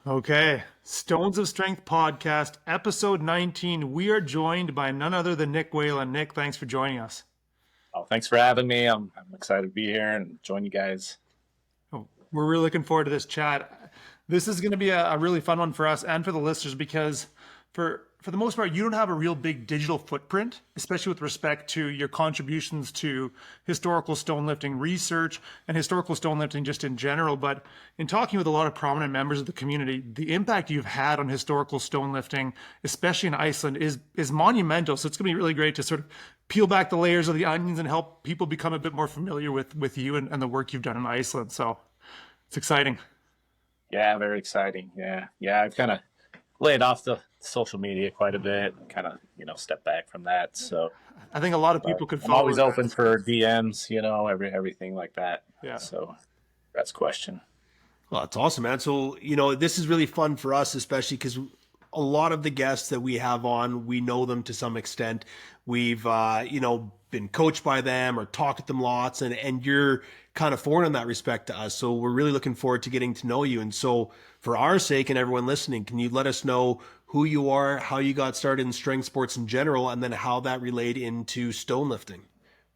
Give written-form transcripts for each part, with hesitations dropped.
Okay, Stones of Strength podcast, episode 19. We are joined by none other than Nic Whalen. Nick, thanks for joining us. Oh, thanks for having me. I'm excited to be here and join you guys. Oh, we're really looking forward to this chat. This is going to be a really fun one for us and for the listeners because for the most part, you don't have a real big digital footprint, especially with respect to your contributions to historical stone lifting research and historical stone lifting just in general. But in talking with a lot of prominent members of the community, the impact you've had on historical stone lifting, especially in Iceland, is monumental. So it's going to be really great to sort of peel back the layers of the onions and help people become a bit more familiar with you and the work you've done in Iceland. So it's exciting. Yeah, very exciting. Yeah. I've kind of laid off the social media quite a bit, kind of, step back from that. So I think a lot of people could I'm follow. always open for DMs, everything like that. Yeah. So that's a question. Well, that's awesome, man. So, this is really fun for us, especially because a lot of the guests that we have on, we know them to some extent. We've, been coached by them or talked with them lots, and you're kind of foreign in that respect to us. So we're really looking forward to getting to know you. And so for our sake and everyone listening, can you let us know who you are, how you got started in strength sports in general, and then how that relayed into stone lifting?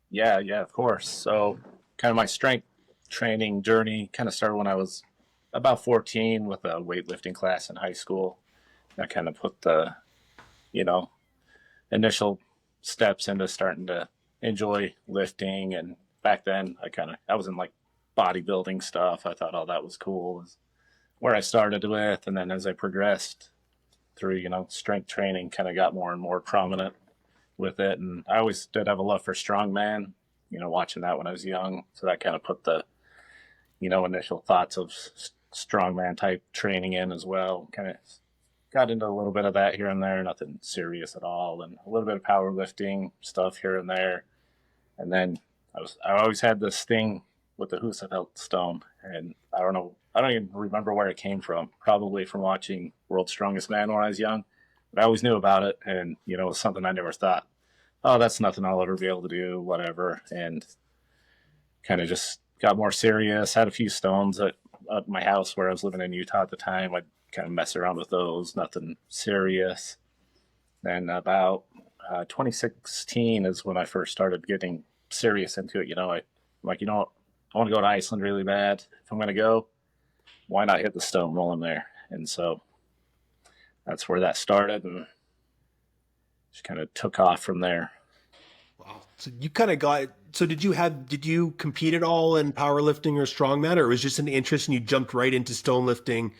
Yeah, of course. So kind of my strength training journey kind of started when I was about 14 with a weightlifting class in high school. That kind of put the, initial steps into starting to enjoy lifting. And back then I was in like bodybuilding stuff. I thought all that was cool, was where I started with. And then as I progressed through, strength training, kind of got more and more prominent with it. And I always did have a love for strongman, watching that when I was young. So that kind of put the, initial thoughts of strongman type training in as well. Kind of got into a little bit of that here and there, nothing serious at all, and a little bit of powerlifting stuff here and there. And then I always had this thing with the Husafell Stone, and I don't even remember where it came from. Probably from watching World's Strongest Man when I was young, but I always knew about it, and it was something I never thought, oh, that's nothing I'll ever be able to do, whatever. And kind of just got more serious. Had a few stones at my house where I was living in Utah at the time. I'd kind of mess around with those, nothing serious. And about 2016 is when I first started getting serious into it. I want to go to Iceland really bad. If I'm going to go, why not hit the stone while I'm there? And so that's where that started, and just kind of took off from there. Wow. So you kind of did you compete at all in powerlifting or strongman, or it was just an interest and you jumped right into stone lifting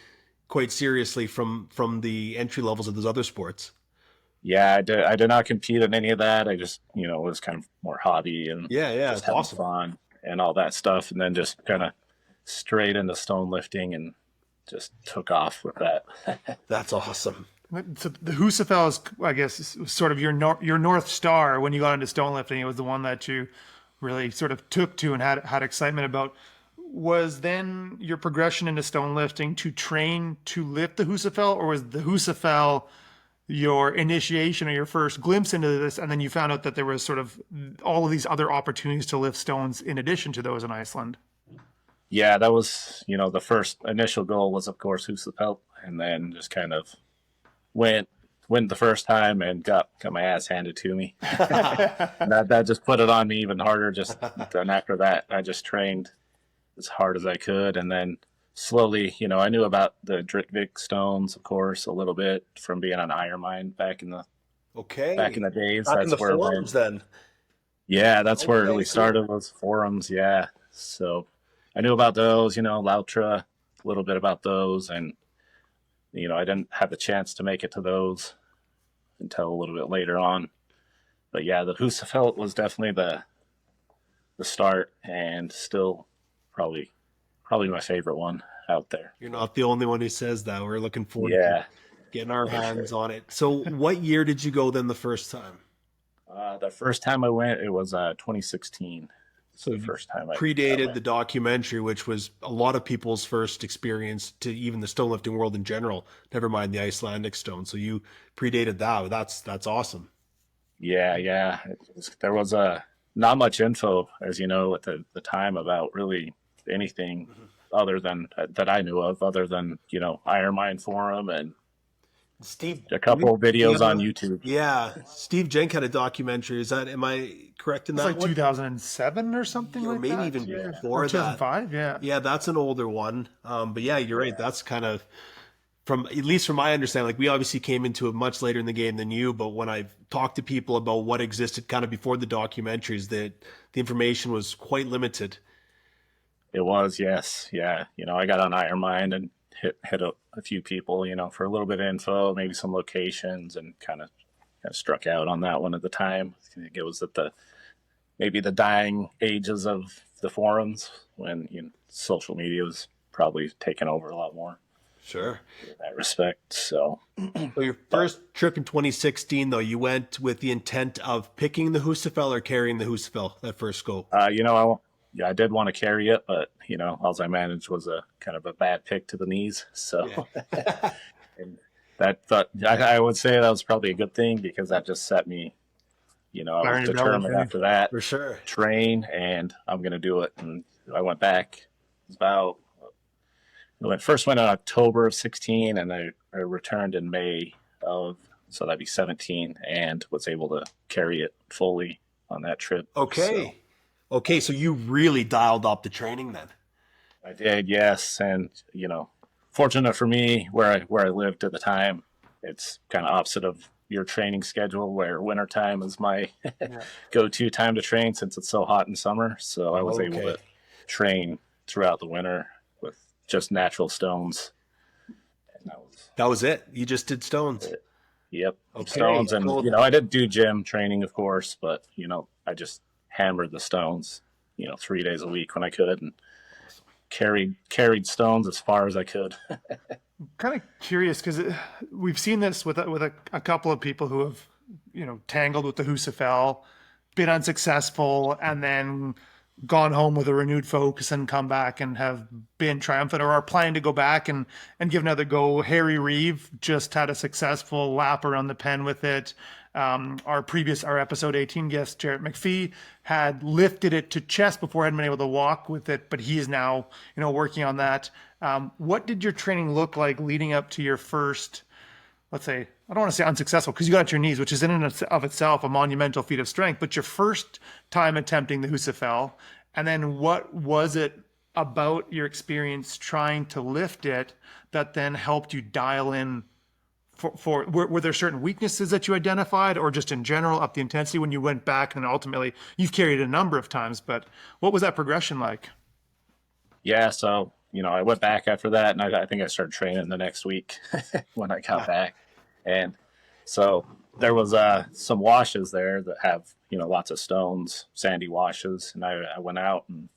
quite seriously from the entry levels of those other sports? Yeah, I did not compete in any of that. I just, it was kind of more hobby and just having awesome. fun and all that stuff. And then just kind of straight into stone lifting and just took off with that. That's awesome. So the Husafell is, I guess, sort of your North Star when you got into stone lifting. It was the one that you really sort of took to and had excitement about. Was then your progression into stone lifting to train to lift the Husafell, or was the Husafell your initiation or your first glimpse into this, and then you found out that there was sort of all of these other opportunities to lift stones in addition to those in Iceland? Yeah, that was, the first initial goal was, of course, Husafell, and then just kind of went the first time and got my ass handed to me. that just put it on me even harder. Then after that, I just trained as hard as I could, and then slowly, I knew about the Drittvik stones, of course, a little bit from being on Iron Mine back in the days. Back in the forums, then. Yeah, that's where it really started, was forums. Yeah, so I knew about those, Lautra, a little bit about those, and I didn't have the chance to make it to those until a little bit later on. But yeah, the Husafell was definitely the start, and still probably my favorite one out there. You're not the only one who says that. We're looking forward to getting our hands on it. So what year did you go then the first time? The first time I went, it was 2016. So the first time I predated the documentary, which was a lot of people's first experience to even the stone lifting world in general, never mind the Icelandic stone. So you predated that. That's awesome. Yeah. There was not much info, as you know, at the time about really anything other than that I knew of, other than, Iron Mine Forum and Steve, a couple of videos on YouTube. Yeah, Steve Jenk had a documentary. Am I correct in It's that like one? 2007 or something Or like maybe that. even Yeah. before Or that. 2005, yeah. Yeah, that's an older one. But yeah, you're right. That's kind of at least from my understanding, like we obviously came into it much later in the game than you, but when I've talked to people about what existed kind of before the documentaries, that the information was quite limited. It was, yes. Yeah. I got on Iron Mine and hit a few people, for a little bit of info, maybe some locations, and kind of struck out on that one at the time. I think it was at maybe the dying ages of the forums when social media was probably taking over a lot more. Sure. In that respect. So your first trip in 2016, though, you went with the intent of picking the Husafell or carrying the Husafell that first go. I did want to carry it, but all I managed was a kind of a bad pick to the knees. So and I would say that was probably a good thing, because that just set me, I was determined after that, for sure, train, and I'm going to do it. And I went back. It was first went in October of 16, and I returned in May so that'd be 17, and was able to carry it fully on that trip. Okay, so you really dialed up the training then. I did, yes. And, fortunate for me, where I lived at the time, it's kind of opposite of your training schedule, where wintertime is my go-to time to train, since it's so hot in summer. So I was able to train throughout the winter with just natural stones. And that was it? You just did stones? Yep. Stones. And, I did do gym training, of course, but, I just hammered the stones, 3 days a week when I could, and carried stones as far as I could. I'm kind of curious, because we've seen this with a couple of people who have, tangled with the Husafell, been unsuccessful, and then gone home with a renewed focus and come back and have been triumphant, or are planning to go back and give another go. Harry Reeve just had a successful lap around the pen with it. Our episode 18 guest, Jarrett McPhee, had lifted it to chest before, hadn't been able to walk with it, but he is now, working on that. What did your training look like leading up to your first, let's say, I don't want to say unsuccessful, because you got your knees, which is in and of itself a monumental feat of strength, but your first time attempting the Husafell, and then what was it about your experience trying to lift it that then helped you dial in were there certain weaknesses that you identified, or just in general up the intensity when you went back, and ultimately you've carried it a number of times, but what was that progression like? Yeah. So, I went back after that, and I think I started training the next week when I got back. And so there was some washes there that have, lots of stones, sandy washes. And I went out and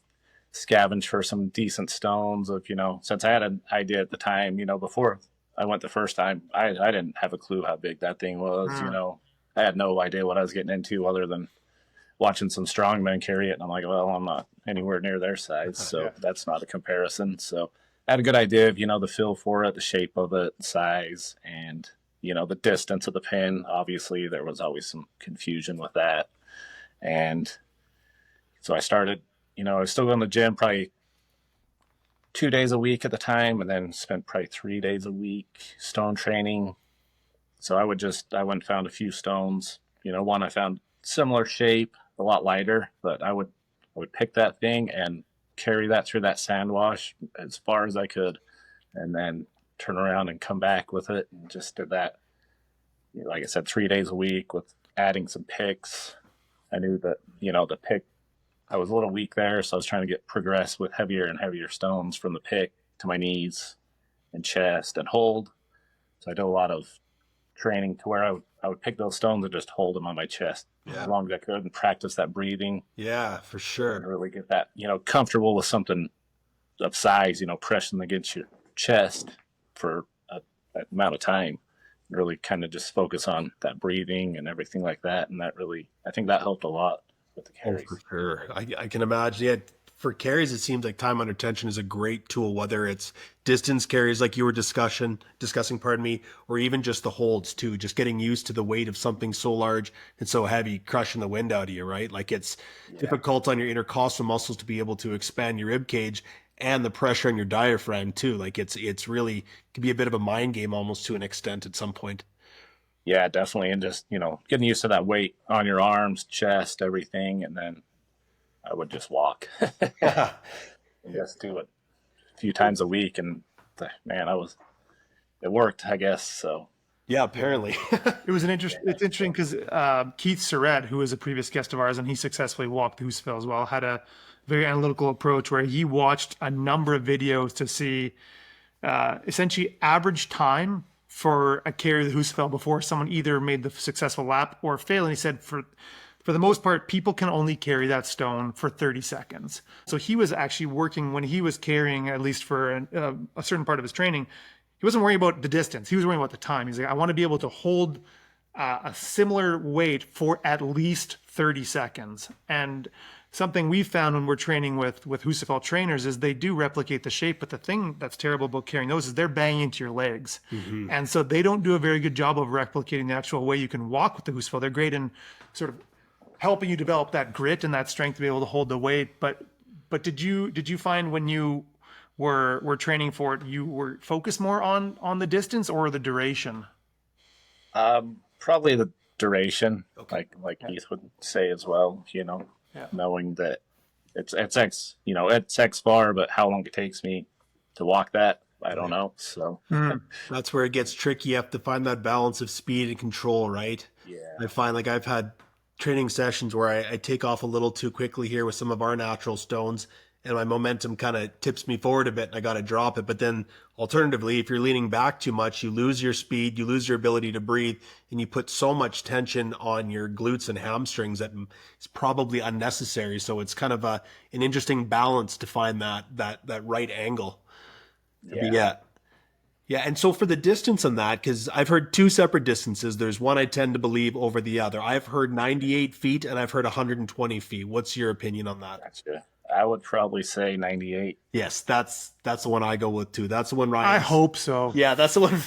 scavenged for some decent stones of, since I had an idea at the time, before I went the first time, I didn't have a clue how big that thing was. I had no idea what I was getting into, other than watching some strongmen carry it. And I'm like, well, I'm not anywhere near their size, so that's not a comparison. So I had a good idea of, the feel for it, the shape of it, size, and, the distance of the pin. Obviously, there was always some confusion with that. And so I started, I was still going to the gym probably 2 days a week at the time, and then spent probably 3 days a week stone training. So I went and found a few stones. One I found similar shape, a lot lighter, but I would pick that thing and carry that through that sand wash as far as I could, and then turn around and come back with it, and just did that. Like I said, 3 days a week with adding some picks. I knew that, the pick, I was a little weak there, so I was trying to progress with heavier and heavier stones from the pick to my knees and chest and hold. So I did a lot of training to where I would pick those stones and just hold them on my chest as long as I could, and practice that breathing. Yeah, for sure. And really get that, comfortable with something of size, pressing against your chest for that amount of time. Really kind of just focus on that breathing and everything like that. And that really, I think that helped a lot with the carries. Oh, for sure. I can imagine. Yeah. For carries, it seems like time under tension is a great tool, whether it's distance carries like you were discussing, or even just the holds too, just getting used to the weight of something so large and so heavy, crushing the wind out of you, right? Like it's difficult on your intercostal muscles to be able to expand your rib cage. and the pressure on your diaphragm too. Like it's really could be a bit of a mind game almost to an extent at some point. Yeah, definitely. And just, getting used to that weight on your arms, chest, everything. And then I would just walk. Just do it a few times a week. And man, it worked, I guess. So Yeah, apparently. It's interesting because Keith Surratt, who was a previous guest of ours, and he successfully walked the Husafell as well, had a very analytical approach where he watched a number of videos to see essentially average time for a carry of the Husafell before someone either made the successful lap or failed. And he said for the most part, people can only carry that stone for 30 seconds. So he was actually working when he was carrying, at least for a certain part of his training, he wasn't worrying about the distance. He was worrying about the time. He's like, I want to be able to hold a similar weight for at least 30 seconds. And something we've found when we're training with Husafell trainers is they do replicate the shape, but the thing that's terrible about carrying those is they're banging into your legs. Mm-hmm. And so they don't do a very good job of replicating the actual way you can walk with the Husafell. They're great in sort of helping you develop that grit and that strength to be able to hold the weight. But did you find when you were training for it, you were focused more on the distance or the duration? Probably the duration, Okay. like Keith would say as well, knowing that it's X far, but how long it takes me to walk that, I don't know. So That's where it gets tricky. You have to find that balance of speed and control, right? yeah, I find like I've had training sessions where I take off a little too quickly here with some of our natural stones, and my momentum kind of tips me forward a bit and I got to drop it. But then alternatively, if you're leaning back too much, you lose your speed, you lose your ability to breathe, and you put so much tension on your glutes and hamstrings that it's probably unnecessary. So it's kind of an interesting balance to find that right angle. Yeah. And so for the distance on that, because I've heard two separate distances. There's one I tend to believe over the other. I've heard 98 feet and I've heard 120 feet. What's your opinion on that? gotcha. I would probably say 98. Yes, that's the one I go with too. That's the one Ryan. I hope so. Yeah, that's the one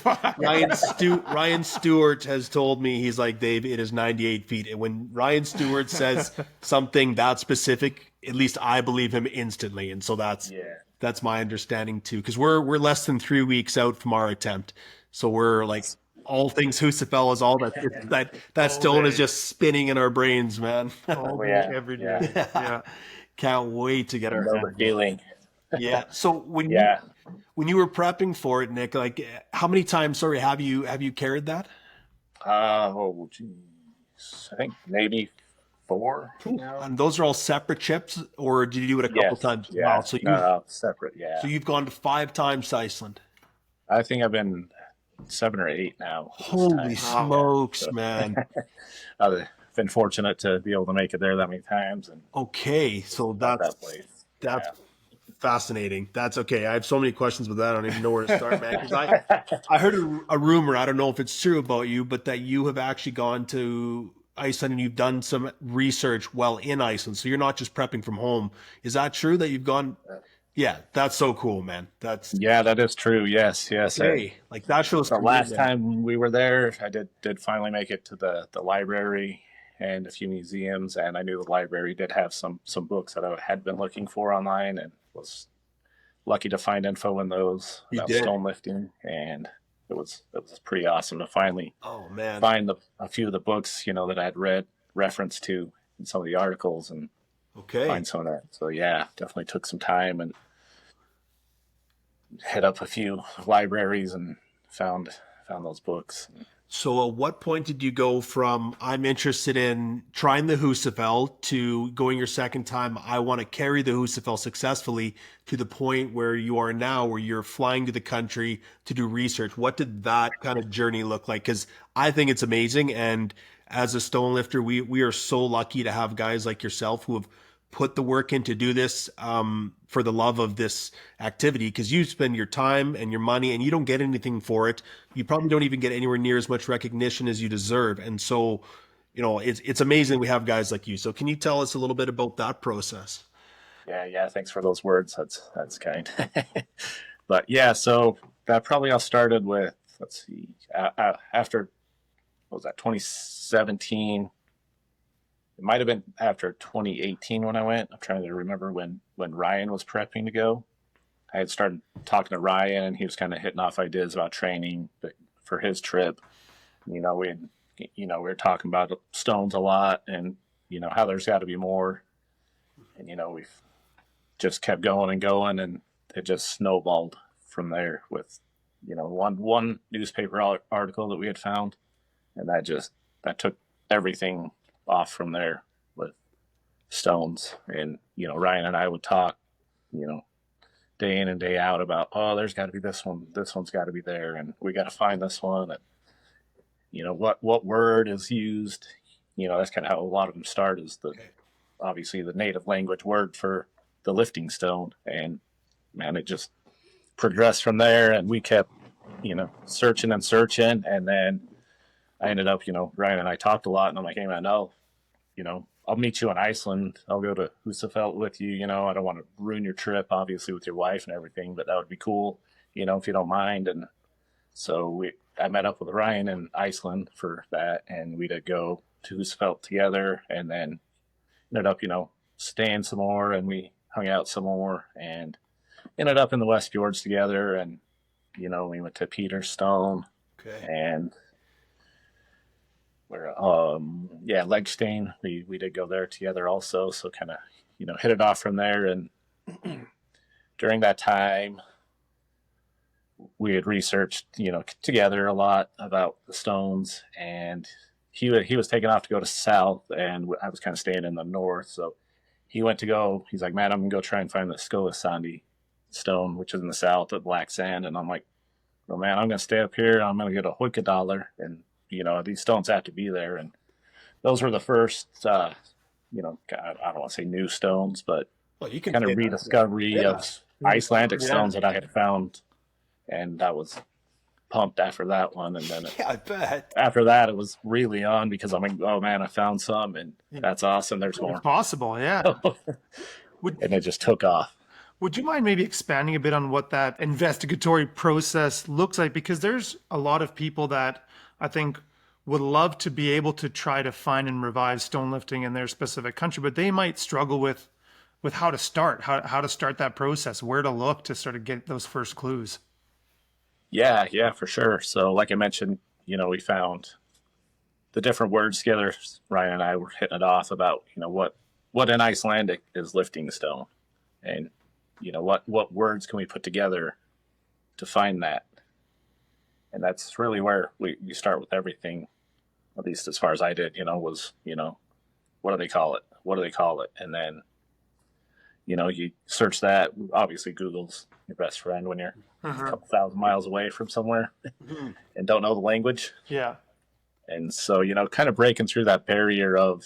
Ryan Stewart has told me. He's like, Dave, it is 98 feet. And when Ryan Stewart says something that specific, at least I believe him instantly. And so that's my understanding too. Because we're less than 3 weeks out from our attempt. So we're like all things Husafell is all that stone is just spinning in our brains, man. Every day. Yeah. Can't wait to get our feeling. Yeah. So when you were prepping for it, Nick, like how many times, have you carried that? Oh geez, I think maybe 4. And those are all separate chips, or did you do it a couple times? Yeah. Wow. So separate. Yeah. So you've gone to 5 times to Iceland. I think I've been 7 or 8 now. Holy smokes, man. I've been fortunate to be able to make it there that many times. And okay. So that's fascinating. That's okay. I have so many questions with that. I don't even know where to start, man. 'Cause I heard a rumor, I don't know if it's true about you, but that you have actually gone to Iceland and you've done some research while in Iceland. So you're not just prepping from home. Is that true that you've gone? Yeah, that's so cool, man. That is true. Yes. Hey, like that shows the last time we were there, I did finally make it to the library and a few museums, and I knew the library did have some books that I had been looking for online, and was lucky to find info in those about Stonelifting, and it was pretty awesome to finally find a few of the books that I had read reference to in some of the articles, and find some of that. So yeah, definitely took some time and hit up a few libraries and found those books. So at what point did you go from I'm interested in trying the Husafell to going your second time, I want to carry the Husafell successfully, to the point where you are now, where you're flying to the country to do research? What did that kind of journey look like? Because I think it's amazing. And as a stone lifter, we are so lucky to have guys like yourself who have put the work in to do this for the love of this activity, because you spend your time and your money and you don't get anything for it. You probably don't even get anywhere near as much recognition as you deserve. And so, it's amazing we have guys like you. So can you tell us a little bit about that process? Yeah. Thanks for those words. That's kind. But yeah, so that probably all started with, let's see, after, what was that, 2017? It might have been after 2018 when I went. I'm trying to remember when Ryan was prepping to go. I had started talking to Ryan, and he was kind of hitting off ideas about training for his trip. We were talking about stones a lot, and how there's got to be more. And we've just kept going and going, and it just snowballed from there with one newspaper article that we had found, and that took everything off from there with stones. And Ryan and I would talk day in and day out about, oh, there's got to be this one's got to be there, and we got to find this one. And what word is used. That's kind of how a lot of them start, is obviously the native language word for the lifting stone. And man, it just progressed from there, and we kept searching and searching. And then I ended up, Ryan and I talked a lot, and I'm like, hey man, I'll meet you in Iceland. I'll go to Husafell with you. I don't want to ruin your trip, obviously, with your wife and everything, but that would be cool, if you don't mind. And so I met up with Ryan in Iceland for that, and we did go to Husafell together, and then ended up, staying some more, and we hung out some more, and ended up in the West Fjords together. And, we went to Peter's Stone, and Legstein. We did go there together also. So kind of, hit it off from there. And during that time, we had researched, together a lot about the stones, and he was taking off to go to south, and I was kind of staying in the north. So he's like, man, I'm gonna go try and find the Stonelifting stone, which is in the south of black sand. And I'm like, well, man, I'm gonna stay up here. I'm gonna get a $1, and these stones have to be there. And those were the first, I don't want to say new stones, but kind of rediscovery of Icelandic stones that I had found. And I was pumped after that one. And then I bet after that, it was really on, because I'm like, oh man, I found some, and that's awesome. There's more. It's possible, yeah. And it just took off. Would you mind maybe expanding a bit on what that investigatory process looks like? Because there's a lot of people that I think would love to be able to try to find and revive stone lifting in their specific country, but they might struggle with how to start, how to start that process, where to look to sort of get those first clues. Yeah, for sure. So like I mentioned, we found the different words together. Ryan and I were hitting it off about, what in Icelandic is lifting stone, and, what words can we put together to find that? And that's really where we start with everything, at least as far as I did, was, what do they call it? What do they call it? And then, you search that. Obviously, Google's your best friend when you're a couple thousand miles away from somewhere and don't know the language. Yeah. And so, kind of breaking through that barrier of,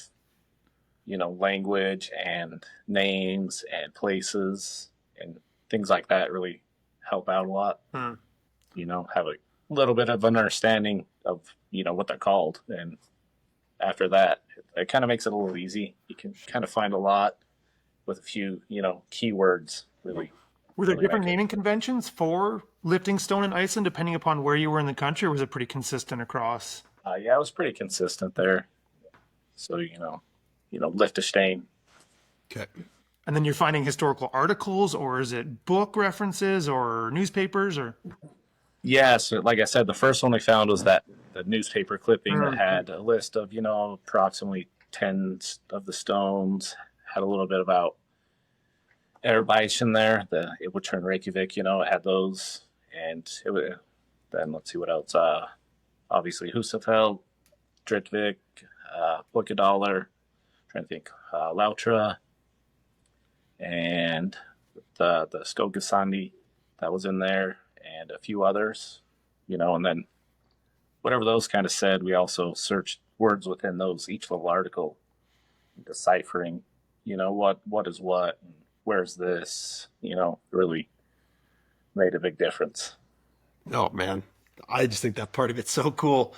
language and names and places and things like that really help out a lot. Have a little bit of an understanding of, what they're called. And after that, it kind of makes it a little easy. You can kind of find a lot with a few, keywords, really. Were there different naming conventions for lifting stone in Iceland, depending upon where you were in the country, or was it pretty consistent across? Yeah, it was pretty consistent there. So, lift a stain. Okay. And then you're finding historical articles, or is it book references or newspapers, or? Yeah, so like I said, the first one we found was the newspaper clipping that had a list of, approximately 10 of the stones, had a little bit about Airbase in there, it would turn Reykjavik, it had those, and then let's see what else. Obviously Husafell, Dritvik, $1, trying to think, Lautra, and the Skogasandi that was in there, and a few others, and then whatever those kind of said, we also searched words within those, each little article, deciphering, what is what, and where's this, really made a big difference. Oh man, I just think that part of it's so cool.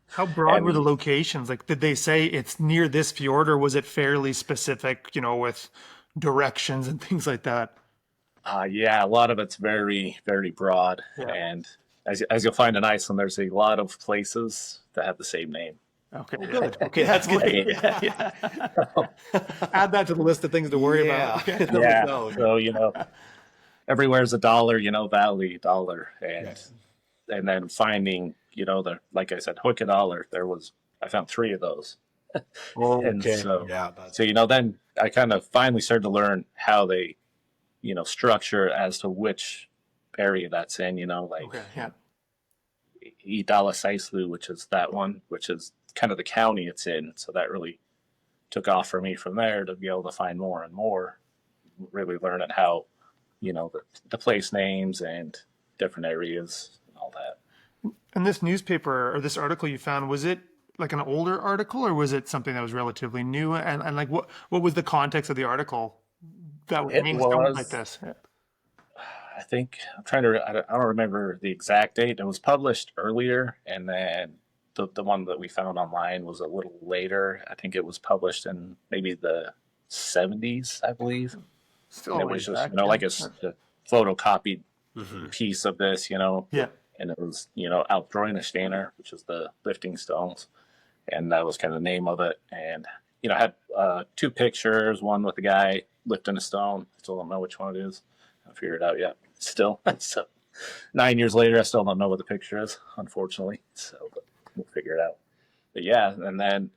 How broad were the locations? Like, did they say it's near this fjord, or was it fairly specific, with directions and things like that? Yeah, a lot of it's very, very broad. Yeah. And as you'll find in Iceland, there's a lot of places that have the same name. Okay, good. Okay, that's good. Yeah. Add that to the list of things to worry about. Okay. Yeah. So, everywhere's a dollar, valley dollar, and Yes. and then finding, like I said, hook a dollar. I found 3 of those, Oh, and okay. so Yeah, that's then I kind of finally started to learn how they, structure as to which area that's in. Like Okay. Yeah. Idalasaislú, which is that one, which is kind of the county it's in. So that really took off for me from there to be able to find more and more, really learning how, the place names and different areas and all that. And this newspaper or this article you found, was it like an older article or was it something that was relatively new? And like what was the context of the article that would It name stones was, like this? Yeah. I think, I don't remember the exact date. It was published earlier, and then the one that we found online was a little later. I think it was published in maybe the 70s, I believe. Still And a it was ways just, back, like yeah. a photocopied Mm-hmm. piece of this, Yeah. and it was, Outdroinesteiner, which is the lifting stones. And that was kind of the name of it. And, I had 2 pictures, one with a guy lifting a stone. I still don't know which one it is. I haven't figured it out yet. Still. So 9 years later, I still don't know what the picture is, unfortunately. So but we'll figure it out. But yeah, and then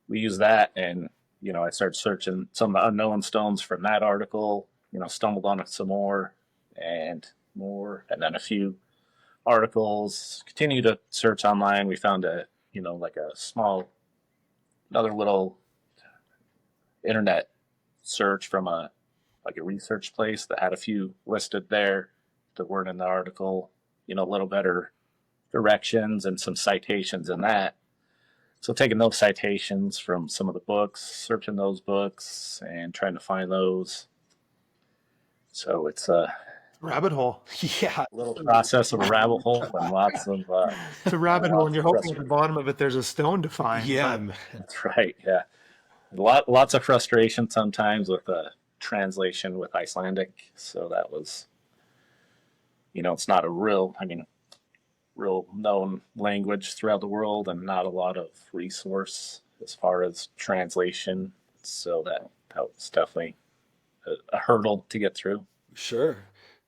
we use that, and, I started searching some of the unknown stones from that article, stumbled on it some more, and then a few articles, continue to search online. We found like a another little internet search from a research place that had a few listed there that weren't in the article, a little better directions and some citations in that. So taking those citations from some of the books, searching those books and trying to find those. So it's a Rabbit hole. yeah. little process of a rabbit hole and lots of It's a rabbit hole, and you're hoping at the frustration. bottom of it there's a stone to find. Yeah, but- man. That's right. Yeah, lots of frustration sometimes with the translation with Icelandic. So that was, it's not a real known language throughout the world, and not a lot of resource as far as translation. So that was definitely a hurdle to get through. Sure.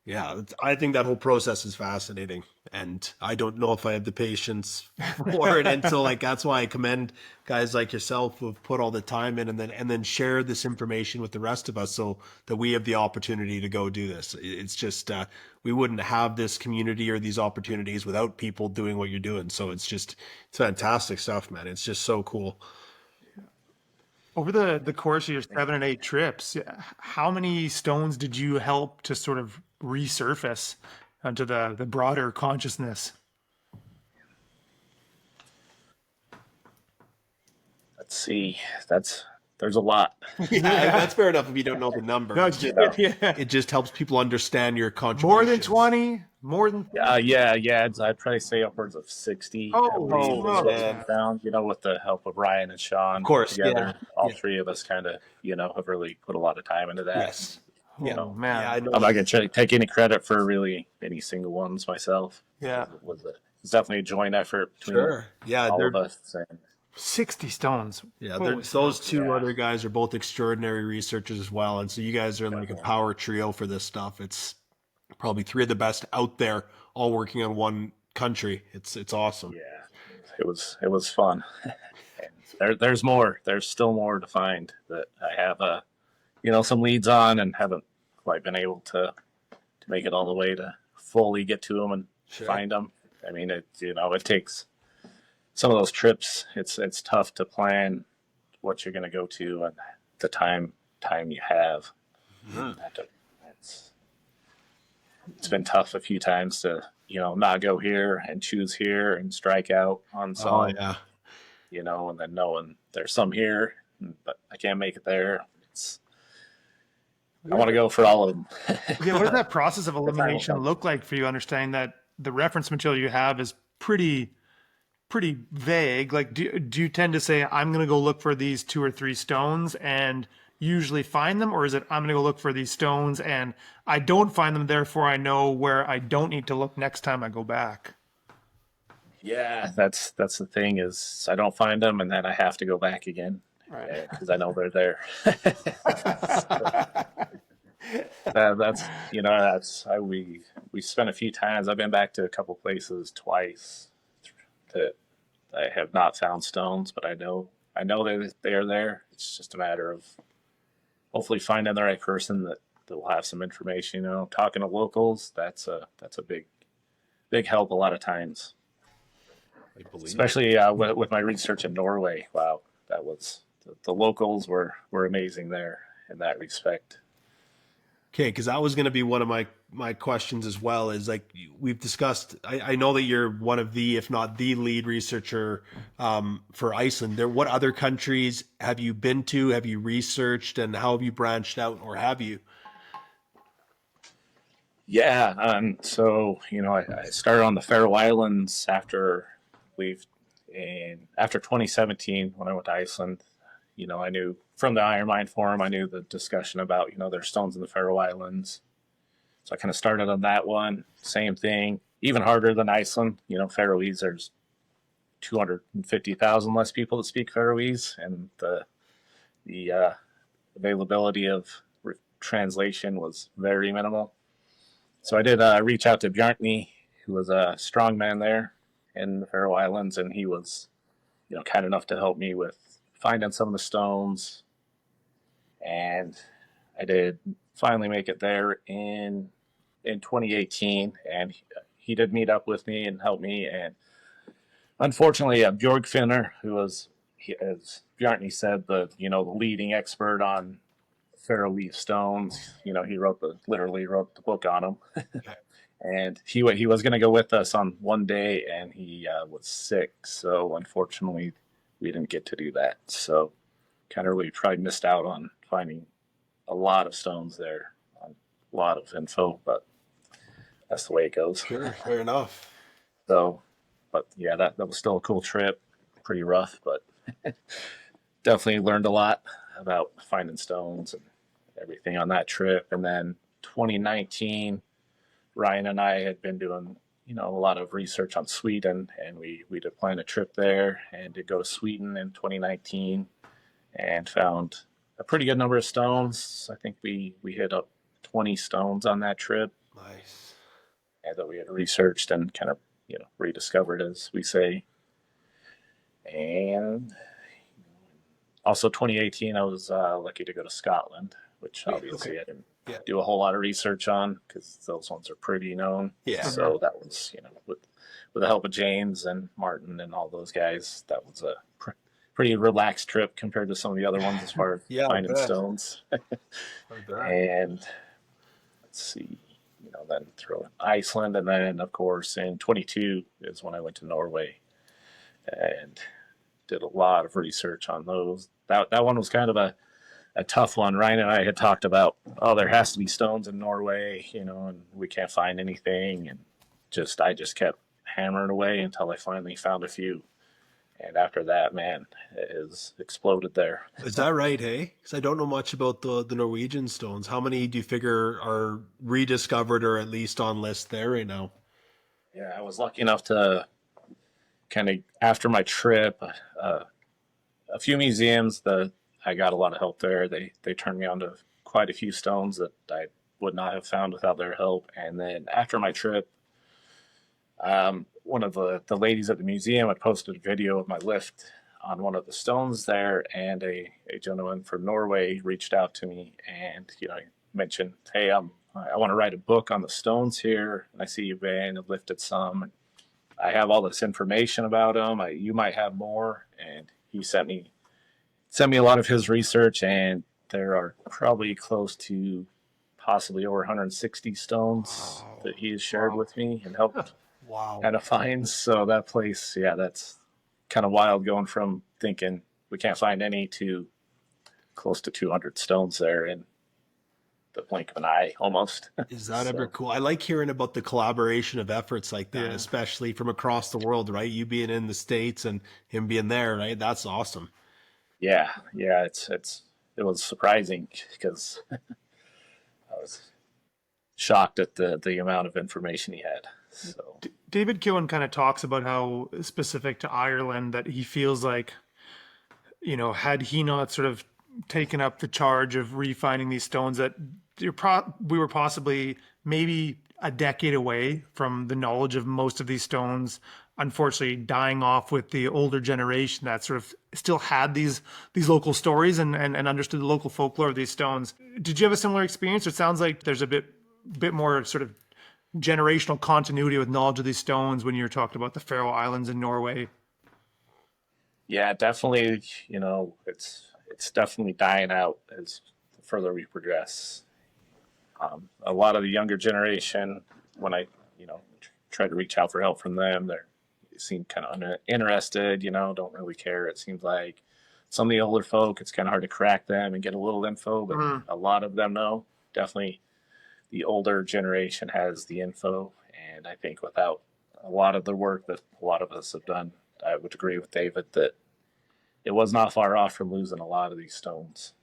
Yeah, I think that whole process is fascinating, and I don't know if I have the patience for it. And so, like, that's why I commend guys like yourself who've put all the time in, and then share this information with the rest of us, so that we have the opportunity to go do this. It's just we wouldn't have this community or these opportunities without people doing what you're doing. So it's fantastic stuff, man. It's just so cool. Over the course of your 7 and 8 trips, how many stones did you help to sort of resurface onto the broader consciousness? Let's see. There's a lot. Yeah, that's fair enough if you don't know the number. No, It's just- yeah. It just helps people understand your contribution. More than 20? More than Yeah. I'd probably say upwards of 60. Oh, at least, oh, is what man. we found, with the help of Ryan and Sean. Of course, together. yeah. All Yeah. 3 of us kind of, have really put a lot of time into that. Yes. oh man. Yeah, I know. I'm not going to take any credit for really any single ones myself. Yeah. It's definitely a joint effort between Sure. Yeah, all they're of us. And 60 stones. Yeah, Holy those smokes. 2 yeah. other guys are both extraordinary researchers as well. And so you guys are like a power trio for this stuff. It's probably 3 of the best out there, all working on one country. It's awesome. yeah, it was fun. And there's more. There's still more to find that I have some leads on, and haven't quite been able to make it all the way to fully get to them and Sure. find them. I mean, it takes some of those trips. It's tough to plan what you're going to go to and the time you have. It's been tough a few times to not go here and choose here and strike out on some. Oh, yeah. And then knowing there's some here, but I can't make it there. I want to go for all of them. Yeah, what does that process of elimination look like for you, understanding that the reference material you have is pretty vague? Like, do you tend to say, I'm going to go look for these 2 or 3 stones and usually find them? Or is it, I'm going to go look for these stones and I don't find them, therefore I know where I don't need to look next time I go back? Yeah, that's the thing, is I don't find them, and then I have to go back again Right. because I know they're there. That's we spent a few times. I've been back to a couple places twice that I have not found stones, but I know they're there. It's just a matter of hopefully finding the right person that will have some information. Talking to locals, that's a big help a lot of times, I believe. especially with my research in Norway. Wow, that was the locals were amazing there in that respect. Okay, because that was going to be one of my questions as well. Is like we've discussed. I know that you're one of the, if not the lead researcher for Iceland. What other countries have you been to? Have you researched, and how have you branched out, or have you? Yeah, so I started on the Faroe Islands after 2017 when I went to Iceland. I knew from the Iron Mine Forum, I knew the discussion about there's stones in the Faroe Islands, so I kind of started on that one. Same thing, even harder than Iceland. Faroese, there's 250,000 less people that speak Faroese, and the availability of translation was very minimal. So I did reach out to Bjarni, who was a strongman there in the Faroe Islands, and he was, kind enough to help me with finding some of the stones. And I did finally make it there in 2018, and he did meet up with me and help me. And unfortunately, Bjorgfinner, who was, as Bjarni said, the leading expert on Faroese stones. He literally wrote the book on them. And he was going to go with us on one day, and he was sick. So unfortunately, we didn't get to do that. So kind of really probably missed out on finding a lot of stones there, a lot of info, but that's the way it goes. Sure, fair enough. So, but yeah, that was still a cool trip. Pretty rough, but definitely learned a lot about finding stones and everything on that trip. And then 2019, Ryan and I had been doing a lot of research on Sweden, and we did plan a trip there and did go to Sweden in 2019 and found a pretty good number of stones. I think we hit up 20 stones on that trip. Nice. And that we had researched and kind of rediscovered, as we say. And also 2018, I was lucky to go to Scotland, which obviously I didn't do a whole lot of research on because those ones are pretty known. Yeah. So that was, with the help of James and Martin and all those guys, that was a pretty relaxed trip compared to some of the other ones as far as finding stones. And let's see, then throw in Iceland, and then of course in 22 is when I went to Norway and did a lot of research on those. That one was kind of a tough one. Ryan and I had talked about, there has to be stones in Norway, and we can't find anything. And I just kept hammering away until I finally found a few. And after that, man, it has exploded there. Is that right, hey? Because I don't know much about the Norwegian stones. How many do you figure are rediscovered or at least on list there right now? Yeah, I was lucky enough to kind of, after my trip, a few museums I got a lot of help there. They turned me on to quite a few stones that I would not have found without their help. And then after my trip, one of the ladies at the museum had posted a video of my lift on one of the stones there, and a gentleman from Norway reached out to me and mentioned, hey, I want to write a book on the stones here, and I see you've been and lifted some. I have all this information about them. You might have more. And he sent me a lot of his research, and there are probably close to possibly over 160 stones that he has shared with me and helped kind of find. So that place, that's kind of wild, going from thinking we can't find any to close to 200 stones there in the blink of an eye almost. Is that ever cool? I like hearing about the collaboration of efforts like that, especially from across the world, right? You being in the States and him being there, right? That's awesome. Yeah, it was surprising because I was shocked at the amount of information he had. So David Keown kind of talks about how specific to Ireland that he feels like, had he not sort of taken up the charge of refining these stones, that we were possibly maybe a decade away from the knowledge of most of these stones, unfortunately dying off with the older generation that sort of still had these local stories and understood the local folklore of these stones. Did you have a similar experience? It sounds like there's a bit more sort of generational continuity with knowledge of these stones when you're talking about the Faroe Islands in Norway. Yeah, definitely. It's definitely dying out as the further we progress. A lot of the younger generation, when I try to reach out for help from them, they seem kind of uninterested. Don't really care. It seems like some of the older folk, it's kind of hard to crack them and get a little info, but a lot of them know. Definitely, the older generation has the info, and I think without a lot of the work that a lot of us have done, I would agree with David that it was not far off from losing a lot of these stones.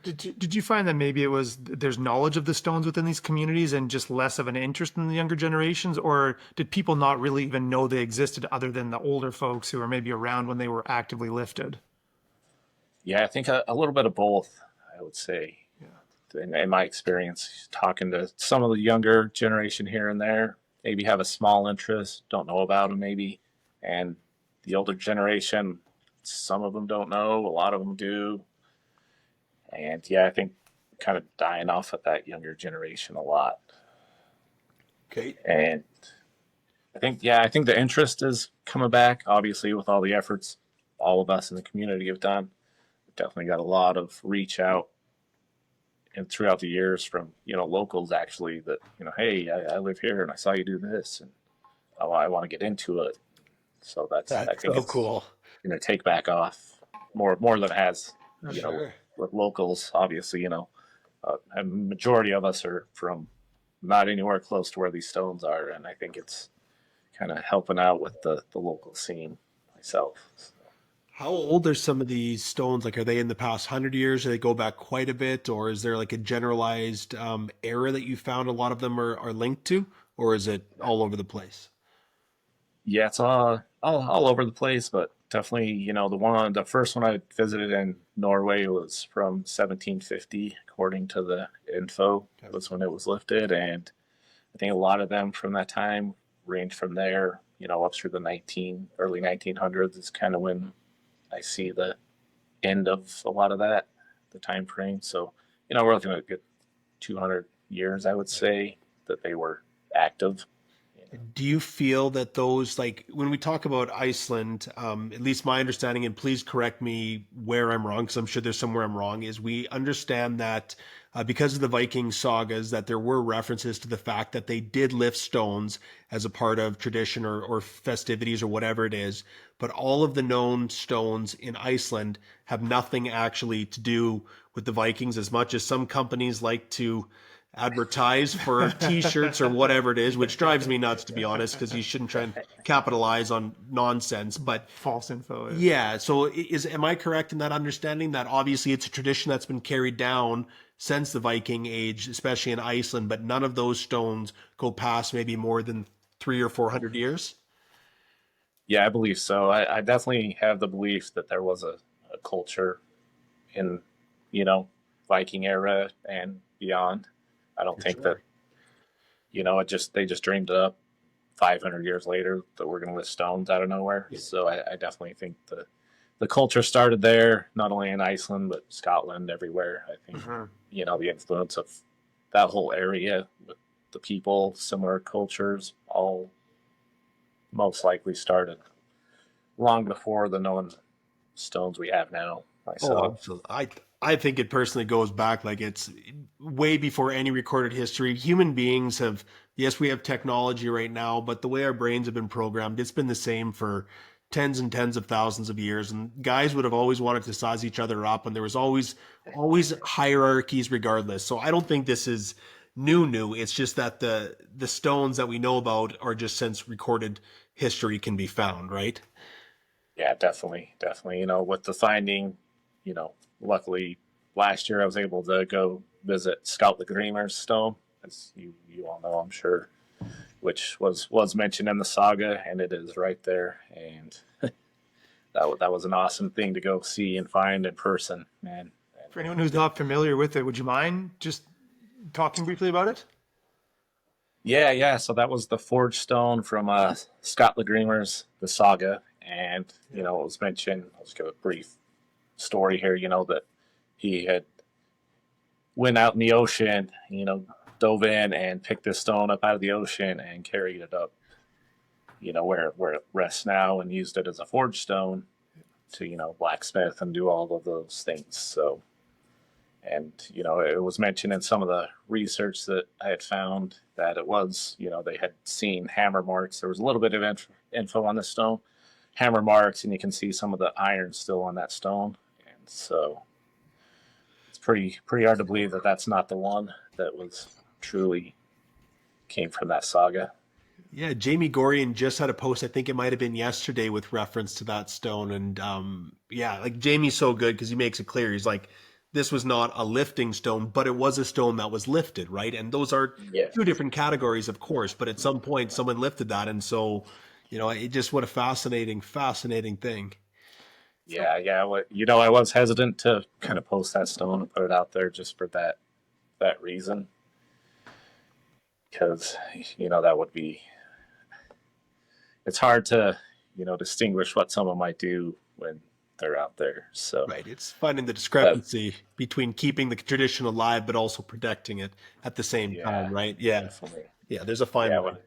Did you find that maybe there's knowledge of the stones within these communities and just less of an interest in the younger generations, or did people not really even know they existed other than the older folks who were maybe around when they were actively lifted? Yeah, I think a little bit of both, I would say. In my experience, talking to some of the younger generation here and there, maybe have a small interest, don't know about them maybe, and the older generation, some of them don't know, a lot of them do. And yeah, I think kind of dying off of that younger generation a lot. Okay. And I think the interest is coming back, obviously, with all the efforts all of us in the community have done. We've definitely got a lot of reach out and throughout the years from, locals actually that, hey, I live here and I saw you do this and I want to get into it. So I think so it's cool. going to take back off more than it has, Sure. with locals, obviously, a majority of us are from not anywhere close to where these stones are. And I think it's kind of helping out with the local scene myself. How old are some of these stones? Like, are they in the past 100 years? Do they go back quite a bit? Or is there like a generalized era that you found a lot of them are linked to? Or is it all over the place? Yeah, it's all over the place, but definitely, the first one I visited in Norway was from 1750, according to the info. That was when it was lifted, and I think a lot of them from that time range from there, up through the early 1900s is kind of when I see the end of a lot of that, the time frame. So, we're looking at a good 200 years, I would say, that they were active. Do you feel that those, like when we talk about Iceland, at least my understanding, and please correct me where I'm wrong, because I'm sure there's somewhere I'm wrong, is we understand that because of the Viking sagas, that there were references to the fact that they did lift stones as a part of tradition or festivities or whatever it is. But all of the known stones in Iceland have nothing actually to do with the Vikings, as much as some companies like to advertise for t-shirts or whatever it is, which drives me nuts, to be honest, because you shouldn't try and capitalize on nonsense. But False info. yeah, so am I correct in that understanding that obviously it's a tradition that's been carried down since the Viking age, especially in Iceland, but none of those stones go past maybe more than 300 or 400 years? Yeah, I believe so. I definitely have the belief that there was a culture in, Viking era and beyond. I don't think that, they just dreamed it up 500 years later that we're going to list stones out of nowhere. Yeah. So I definitely think the culture started there, not only in Iceland, but Scotland, everywhere. I think, the influence of that whole area with the people, similar cultures, all most likely started long before the known stones we have now. Myself. So I think it personally goes back, like it's way before any recorded history. Human beings have, yes, we have technology right now, but the way our brains have been programmed, it's been the same for tens and tens of thousands of years. And guys would have always wanted to size each other up, and there was always hierarchies regardless. So I don't think this is new. It's just that the stones that we know about are just since recorded history can be found, right? Yeah, definitely. With the finding, luckily last year I was able to go visit Scout the Dreamer's stone, as you all know, I'm sure, which was mentioned in the saga, and it is right there. And that was an awesome thing to go see and find in person, man. For anyone who's not familiar with it, would you mind just talking briefly about it? Yeah. So that was the Forge Stone from Scott Lagrimer's The Saga. And, it was mentioned, I'll just give a brief story here, that he had went out in the ocean, dove in and picked this stone up out of the ocean and carried it up, where it rests now, and used it as a forge stone to, blacksmith and do all of those things. So, and, it was mentioned in some of the research that I had found that it was, they had seen hammer marks. There was a little bit of info on the stone, hammer marks, and you can see some of the iron still on that stone. And so it's pretty hard to believe that that's not the one that was truly came from that saga. Yeah, Jamie Gorian just had a post, I think it might have been yesterday, with reference to that stone. And yeah, like Jamie's so good because he makes it clear. He's like, this was not a lifting stone, but it was a stone that was lifted, right? And those are two different categories, of course, but at some point someone lifted that. And so, it just, what a fascinating thing. Yeah. I was hesitant to kind of post that stone and put it out there just for that reason. Because, that would be, it's hard to, distinguish what someone might do when they're out there. So right, it's finding the discrepancy between keeping the tradition alive but also protecting it at the same time, right? Yeah, definitely. Yeah, there's a fine line.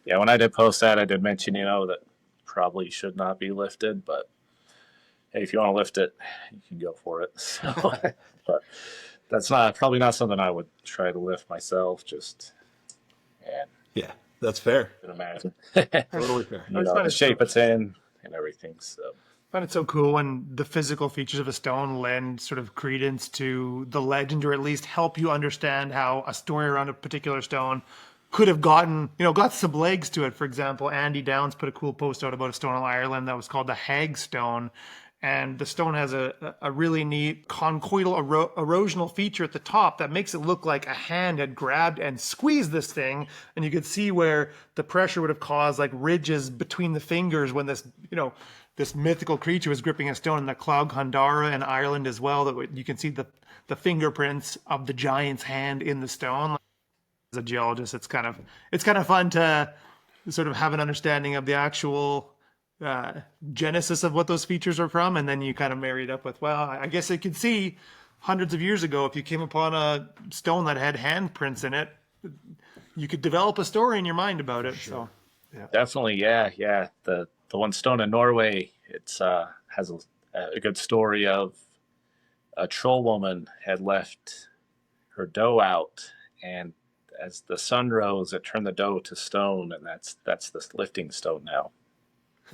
When I did post that, I did mention, that probably should not be lifted, but hey, if you want to lift it, you can go for it. So, but that's probably not something I would try to lift myself. Just, yeah, that's fair. I can imagine. Totally fair. The shape it's in and everything. So I find it so cool when the physical features of a stone lend sort of credence to the legend, or at least help you understand how a story around a particular stone could have got some legs to it. For example, Andy Downs put a cool post out about a stone in Ireland that was called the Hag Stone. And the stone has a really neat conchoidal erosional feature at the top that makes it look like a hand had grabbed and squeezed this thing. And you could see where the pressure would have caused like ridges between the fingers when this, this mythical creature was gripping a stone in the Clough Hundara in Ireland as well. That you can see the fingerprints of the giant's hand in the stone. As a geologist, it's kind of fun to sort of have an understanding of the actual genesis of what those features are from, and then you kind of marry it up with, well, I guess I could see hundreds of years ago, if you came upon a stone that had handprints in it, you could develop a story in your mind about it. Sure. So definitely, yeah. The one stone in Norway, it's has a good story of a troll woman had left her dough out, and as the sun rose, it turned the dough to stone, and that's the lifting stone now.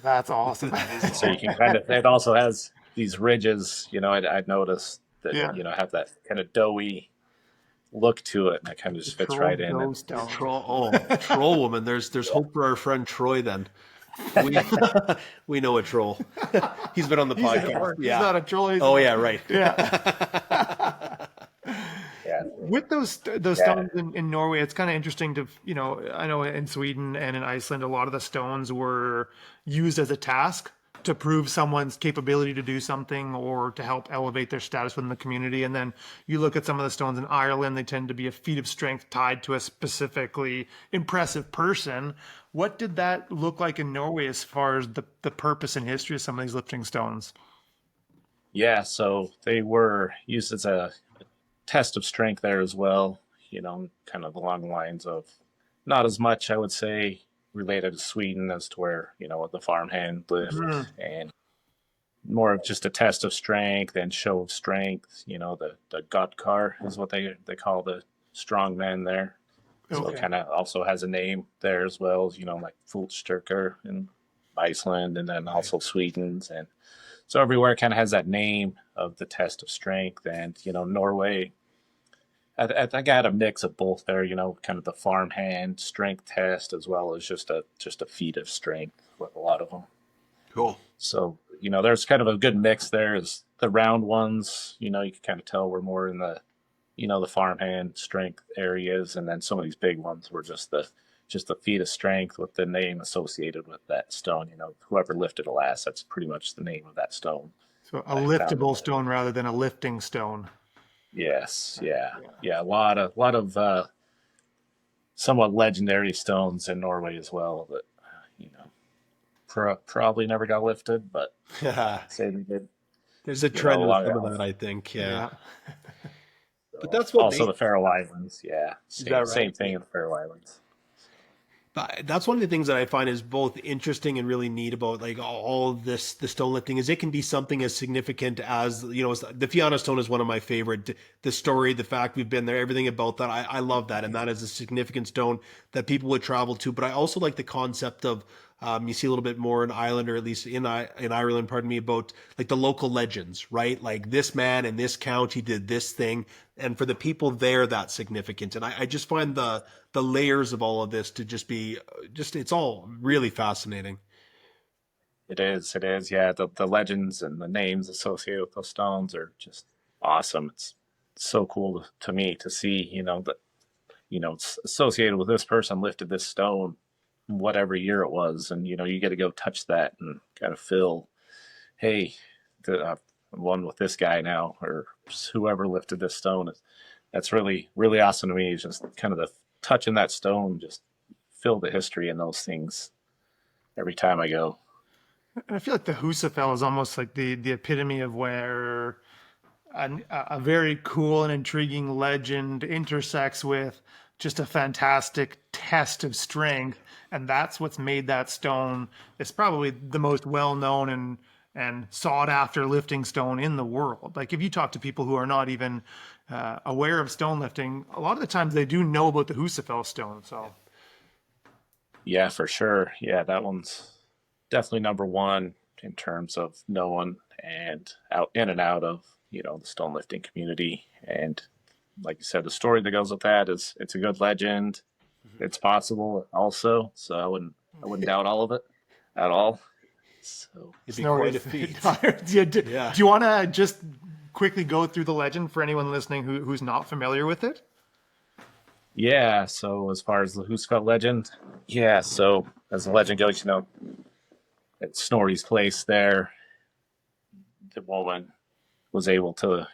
That's awesome. So you can it also has these ridges, I'd noticed that, have that kind of doughy look to it, and it kind of just fits right in. Troll woman. There's hope for our friend Troy then. We know a troll. He's been on the podcast. He's not a troll. Yeah, right. Yeah. With those stones in Norway, it's kind of interesting to, I know in Sweden and in Iceland, a lot of the stones were used as a task to prove someone's capability to do something or to help elevate their status within the community. And then you look at some of the stones in Ireland, they tend to be a feat of strength tied to a specifically impressive person. What did that look like in Norway as far as the purpose and history of some of these lifting stones? Yeah, so they were used as a test of strength there as well, kind of along the lines of not as much, I would say, related to Sweden as to where, the farmhand lived, and more of just a test of strength and show of strength. The Godkar is what they call the strong men there. So it kind of also has a name there as well, as, like Fulstyrker in Iceland, and then also Sweden's. And so everywhere kind of has that name of the test of strength. And, Norway, I think I had a mix of both there, kind of the farmhand strength test as well as just a feat of strength with a lot of them. Cool. So, there's kind of a good mix there. Is the round ones, you can kind of tell we're more in the, the farmhand strength areas. And then some of these big ones were just the feat of strength with the name associated with that stone. Whoever lifted it last, that's pretty much the name of that stone. So a liftable stone rather than a lifting stone. Yes, yeah. A lot of somewhat legendary stones in Norway as well that you know probably never got lifted, but say they did. There's a You know, trend with some of that, I think. Yeah. Yeah. But so that's what also they, the Faroe Islands. Yeah, is that same right? thing in the Faroe Islands. But that's one of the things that I find is both interesting and really neat about like all of this, the stone lifting is it can be something as significant as, you know, the Fianna Stone is one of my favorite. The story, the fact we've been there, everything about that. I love that. And that is a significant stone that people would travel to. But I also like the concept of, you see a little bit more in Ireland, or at least in Ireland, pardon me, about like the local legends, right? Like this man in this county did this thing, and for the people there, that's significant. And I just find the layers of all of this to just be just it's all really fascinating. It is. Yeah, the legends and the names associated with those stones are just awesome. It's so cool to me to see, you know, that it's associated with this person lifted this stone, whatever year it was, and you get to go touch that and kind of feel, hey, I'm one with this guy now, or whoever lifted this stone. That's really really awesome to me. It's just kind of the touching that stone, just feel the history in those things every time I go. And I feel like the Husafell is almost like the epitome of where a very cool and intriguing legend intersects with just a fantastic test of strength, and that's what's made that stone. It's probably the most well-known and sought after lifting stone in the world. Like if you talk to people who are not even aware of stone lifting, a lot of the times they do know about the Husafell stone. So Yeah, for sure. Yeah, that one's definitely number one in terms of knowing and out in and out of the stone lifting community. And like you said, the story that goes with that is it's a good legend. It's possible also, so I wouldn't doubt all of it at all. So It'd be Snow quite a Wraith. feat. Do Yeah. you want to just quickly go through the legend for anyone listening who's not familiar with it? yeah, so as far as the Husfeld legend, yeah, so as the legend goes, at Snorri's place there, the woman was able to,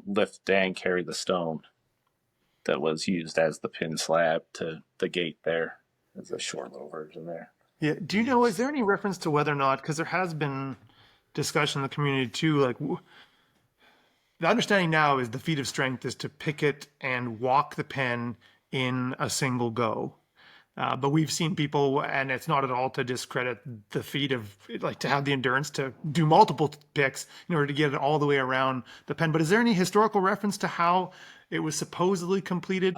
lift and carry the stone that was used as the pin slab to the gate there. There's a short little version there. Yeah. Do you know, is there any reference to whether or not, because there has been discussion in the community too, like the understanding now is the feat of strength is to pick it and walk the pen in a single go. But we've seen people, and it's not at all to discredit the feat of like to have the endurance to do multiple picks in order to get it all the way around the pen. But is there any historical reference to how it was supposedly completed?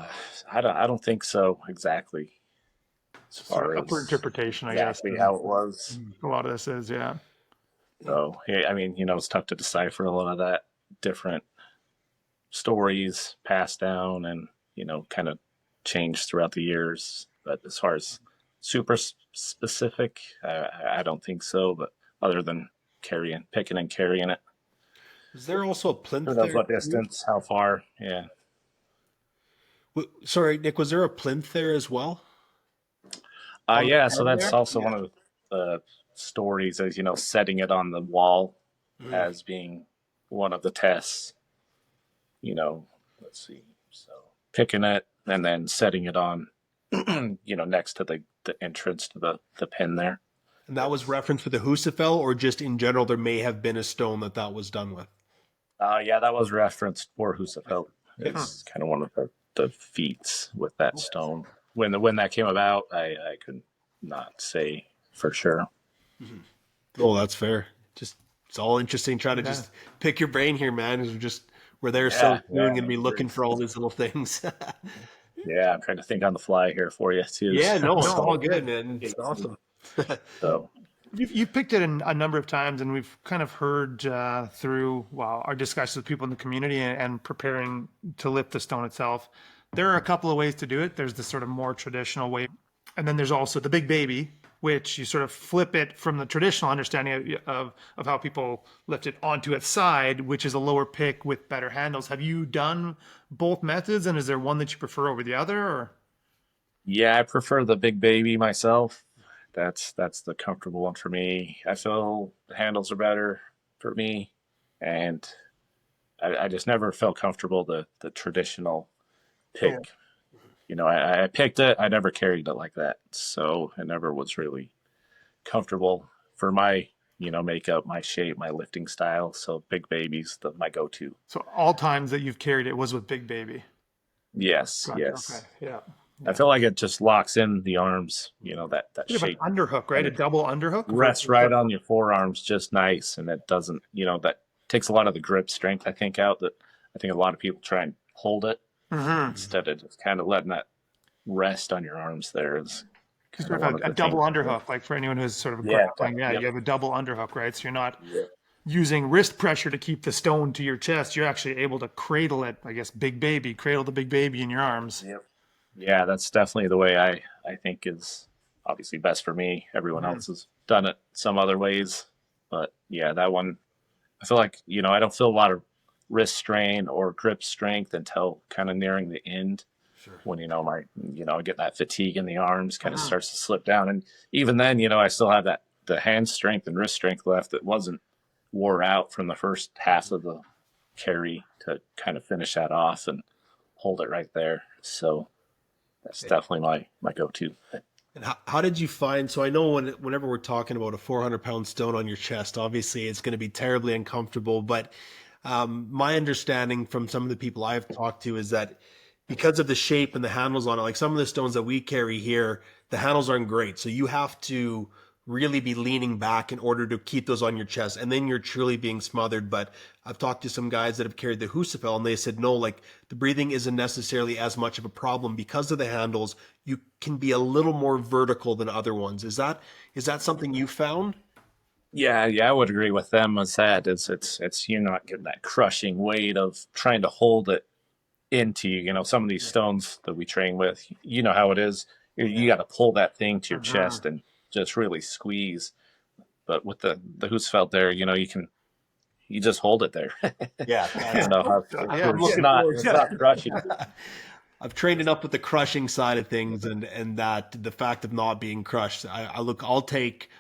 I don't think so exactly. As Sort far of up for as interpretation, I guess. exactly how it was. A lot of this is, yeah. So, yeah, I mean, it's tough to decipher a lot of that different stories passed down and, kind of changed throughout the years. But as far as super specific, I don't think so. But other than picking and carrying it, Is there also a who plinth knows there what too? distance, how far? Yeah. Sorry, Nick, was there a plinth there as well? On the Yeah. So pen that's there? also Yeah. one of the stories, as setting it on the wall Mm. as being one of the tests. Let's see. So picking it and then setting it on, next to the entrance to the pin there. And that was referenced with the Husafell, or just in general, there may have been a stone that was done with. Yeah, that was referenced for Husafell. Okay. It's kind of one of the feats with that stone. When that came about, I could not say for sure. Oh, that's fair. Just it's all interesting trying to Yeah. just pick your brain here, man. 'Cause we're there so soon, gonna No be looking worries. for all these little things. Yeah, I'm trying to think on the fly here for you too. Yeah, no, it's all No, good, man. It's awesome. So you've picked it a number of times, and we've kind of heard through our discussions with people in the community and preparing to lift the stone itself. There are a couple of ways to do it. There's the sort of more traditional way, and then there's also the big baby, which you sort of flip it from the traditional understanding of how people lift it onto its side, which is a lower pick with better handles. Have you done both methods, and is there one that you prefer over the other? Or yeah, I prefer the big baby myself. That's the comfortable one for me. I feel the handles are better for me, and I just never felt comfortable the traditional pick. I picked it. I never carried it like that, so I never was really comfortable for my makeup, my shape, my lifting style. So Big Baby's my go-to. So all times that you've carried it was with Big Baby. Yes, Gotcha. yes. Okay. Yeah. I feel like it just locks in the arms. That You have an shape underhook, right? A double underhook. rests right on your forearms, just nice, and it doesn't. That takes a lot of the grip strength, I think, out. That I think a lot of people try and hold it instead of just kind of letting that rest on your arms. There is Because you have a double underhook, like for anyone who's sort of grappling, you have a double underhook, right? So you're not using wrist pressure to keep the stone to your chest. You're actually able to cradle it, I guess, cradle the Big Baby in your arms. Yep. Yeah, that's definitely the way I think is obviously best for me. Everyone else has done it some other ways, but yeah, that one, I feel like, I don't feel a lot of wrist strain or grip strength until kind of nearing the end. Sure. When, I get that fatigue in the arms, kind of starts to slip down. And even then, I still have the hand strength and wrist strength left that wasn't wore out from the first half of the carry to kind of finish that off and hold it right there. So that's definitely my go-to. And how did you find, so I know whenever we're talking about a 400-pound stone on your chest, obviously it's going to be terribly uncomfortable, but my understanding from some of the people I've talked to is that because of the shape and the handles on it, like some of the stones that we carry here, the handles aren't great. So you have to really be leaning back in order to keep those on your chest. And then you're truly being smothered. But I've talked to some guys that have carried the Husafell and they said, no, like the breathing isn't necessarily as much of a problem because of the handles. You can be a little more vertical than other ones. Is that something you found? Yeah, I would agree with them as that. It's you're not getting that crushing weight of trying to hold it into some of these stones that we train with, how it is. You got to pull that thing to your chest and just really squeeze. But with the Husafell there, you just hold it there. Yeah. I don't know how it's not crushing. I've trained enough with the crushing side of things and that the fact of not being crushed. I'll take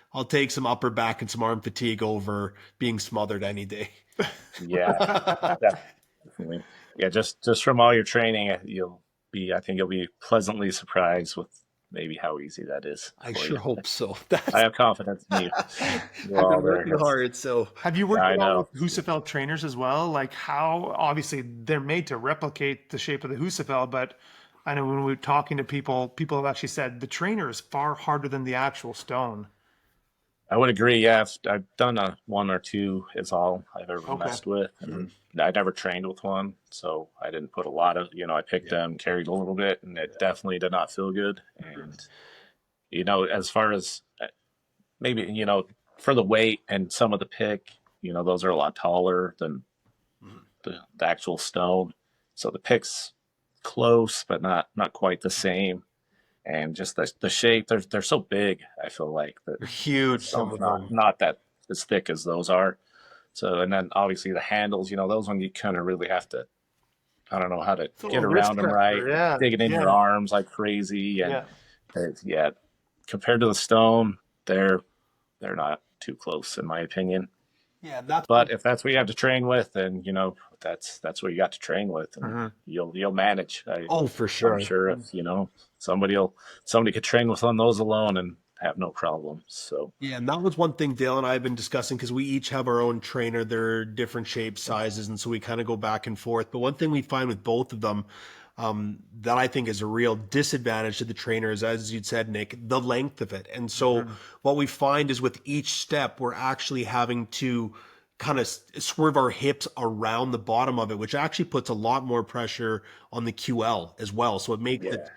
some upper back and some arm fatigue over being smothered any day. Yeah, definitely. Yeah, just from all your training, I think you'll be pleasantly surprised with maybe how easy that is. I sure hope so. I have confidence in you. I've been working hard. So have you worked with Husafell trainers as well? Like how obviously they're made to replicate the shape of the Husafell, but I know when we're talking to people have actually said the trainer is far harder than the actual stone. I would agree. Yeah, I've done one or two is all I've ever messed with. And I never trained with one, so I didn't put a lot of, I picked them, carried a little bit, and it definitely did not feel good. And, as far as maybe, for the weight and some of the pick, those are a lot taller than the actual stone. So the pick's close, but not quite the same. And just the shape, they're so big. I feel like that they're huge. Some of them not that as thick as those are. So, and then obviously the handles, those ones you kind of really have to. I don't know how to get around them right. Dig it in your arms like crazy, and compared to the stone, they're not too close in my opinion. Yeah, but if that's what you have to train with, then that's what you got to train with, and you'll manage. For sure. I'm sure if somebody could train with on those alone and have no problem. So yeah, and that was one thing Dale and I have been discussing because we each have our own trainer. They're different shapes, sizes, and so we kind of go back and forth. But one thing we find with both of them that I think is a real disadvantage to the trainers, as you'd said, Nick, the length of it. And so what we find is with each step, we're actually having to kind of swerve our hips around the bottom of it, which actually puts a lot more pressure on the QL as well. So it makes it,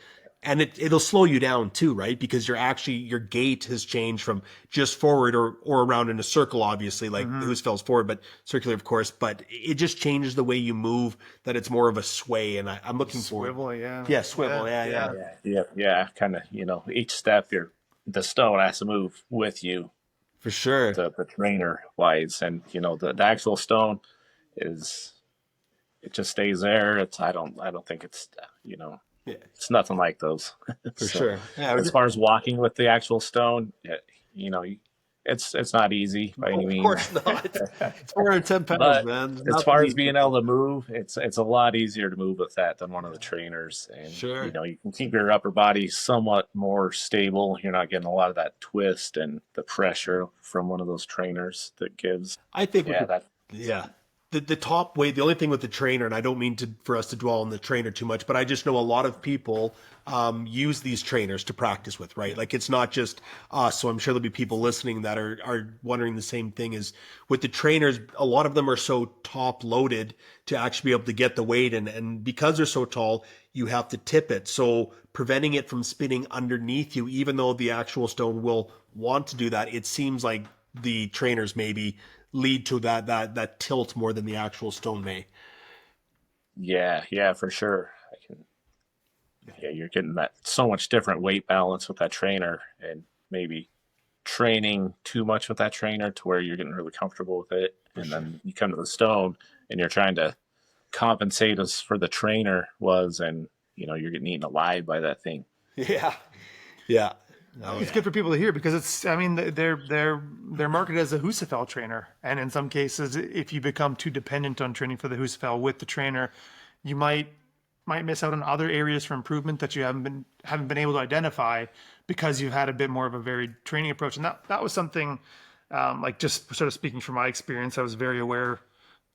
and it'll slow you down too, right? Because your gait has changed from just forward or around in a circle, obviously, like the Husafell's forward, but circular, of course. But it just changes the way you move, that it's more of a sway. And I'm looking for swivel, yeah. Yeah, swivel, yeah. Kind of, each step, the stone has to move with you. For sure. The trainer wise, and the actual stone it just stays there. I don't think it's it's nothing like those. For sure. Yeah. As far as walking with the actual stone, it's not easy by any Of means. course not. It's 410 pounds, But man. as Nothing far as easy. being able to move, it's a lot easier to move with that than one of the trainers. And Sure. you can keep your upper body somewhat more stable. You're not getting a lot of that twist and the pressure from one of those trainers that gives. I think Yeah, that yeah. The top weight, the only thing with the trainer, and I don't mean for us to dwell on the trainer too much, but I just know a lot of people use these trainers to practice with, right? Like it's not just us. So I'm sure there'll be people listening that are wondering the same thing is with the trainers, a lot of them are so top loaded to actually be able to get the weight. And because they're so tall, you have to tip it. So preventing it from spinning underneath you, even though the actual stone will want to do that, it seems like the trainers maybe lead to that tilt more than the actual stone may. yeah, for sure. Yeah, you're getting that so much different weight balance with that trainer, and maybe training too much with that trainer to where you're getting really comfortable with it. And then you come to the stone and you're trying to compensate as for the trainer was, and you're getting eaten alive by that thing. Yeah. Yeah. Oh, It's good for people to hear because they're marketed as a Husafell trainer, and in some cases, if you become too dependent on training for the Husafell with the trainer, you might miss out on other areas for improvement that you haven't been able to identify because you've had a bit more of a varied training approach. And that was something like just sort of speaking from my experience, I was very aware.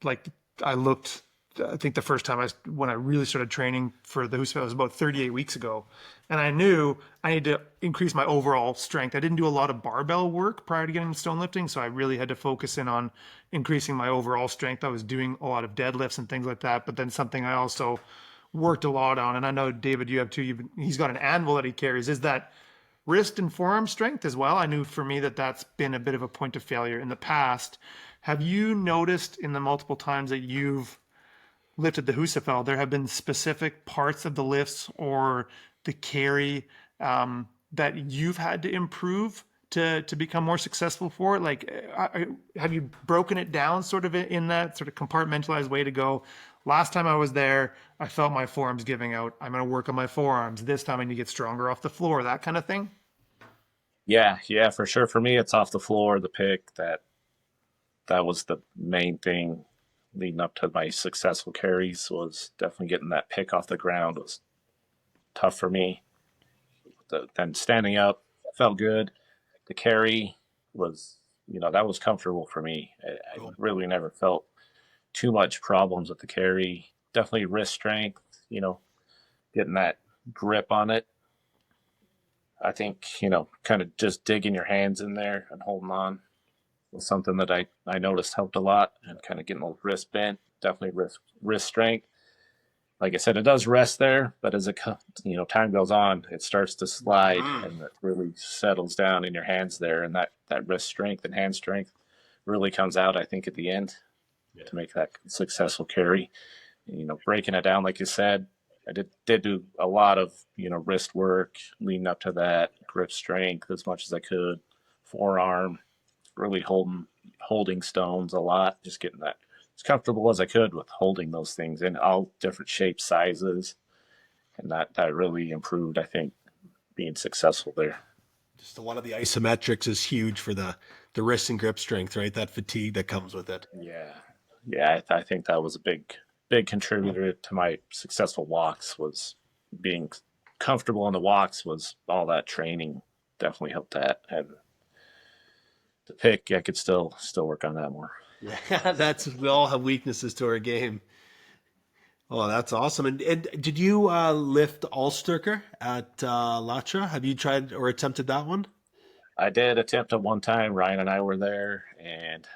Like I think the first time when I really started training for the Husafell was about 38 weeks ago. And I knew I need to increase my overall strength. I didn't do a lot of barbell work prior to getting into stone lifting, so I really had to focus in on increasing my overall strength. I was doing a lot of deadlifts and things like that, but then something I also worked a lot on, and I know David, you have too. He's got an anvil that he carries. Is that wrist and forearm strength as well? I knew for me that's been a bit of a point of failure in the past. Have you noticed in the multiple times that you've lifted the Husafell, there have been specific parts of the lifts or the carry that you've had to improve to become more successful for it? Like, have you broken it down sort of in that sort of compartmentalized way to go, last time I was there, I felt my forearms giving out. I'm going to work on my forearms. This time I need to get stronger off the floor, that kind of thing? Yeah, for sure. For me, it's off the floor, the pick. That was the main thing leading up to my successful carries, was definitely getting that pick off the ground was tough for me. Then standing up felt good. The carry was, that was comfortable for me. I really never felt too much problems with the carry. Definitely wrist strength, getting that grip on it. I think, kind of just digging your hands in there and holding on was something that I noticed helped a lot, and kind of getting the wrist bent, definitely wrist strength. Like I said, it does rest there, but as time goes on, it starts to slide and it really settles down in your hands there. And that wrist strength and hand strength really comes out, I think, at the end to make that successful carry. And, breaking it down, like you said, I did do a lot of, wrist work leading up to that, grip strength as much as I could, forearm, really holding stones a lot, just getting that as comfortable as I could with holding those things in all different shapes, sizes. And that really improved, I think, being successful there. Just a lot of the isometrics is huge for the wrist and grip strength, right? That fatigue that comes with it. Yeah, I think that was a big contributor to my successful walks, was being comfortable in the walks. Was all that training definitely helped that. And the pick, I could still work on that more. Yeah, we all have weaknesses to our game. Oh, that's awesome. And did you lift Allstyrker at Latra? Have you tried or attempted that one? I did attempt it one time. Ryan and I were there, and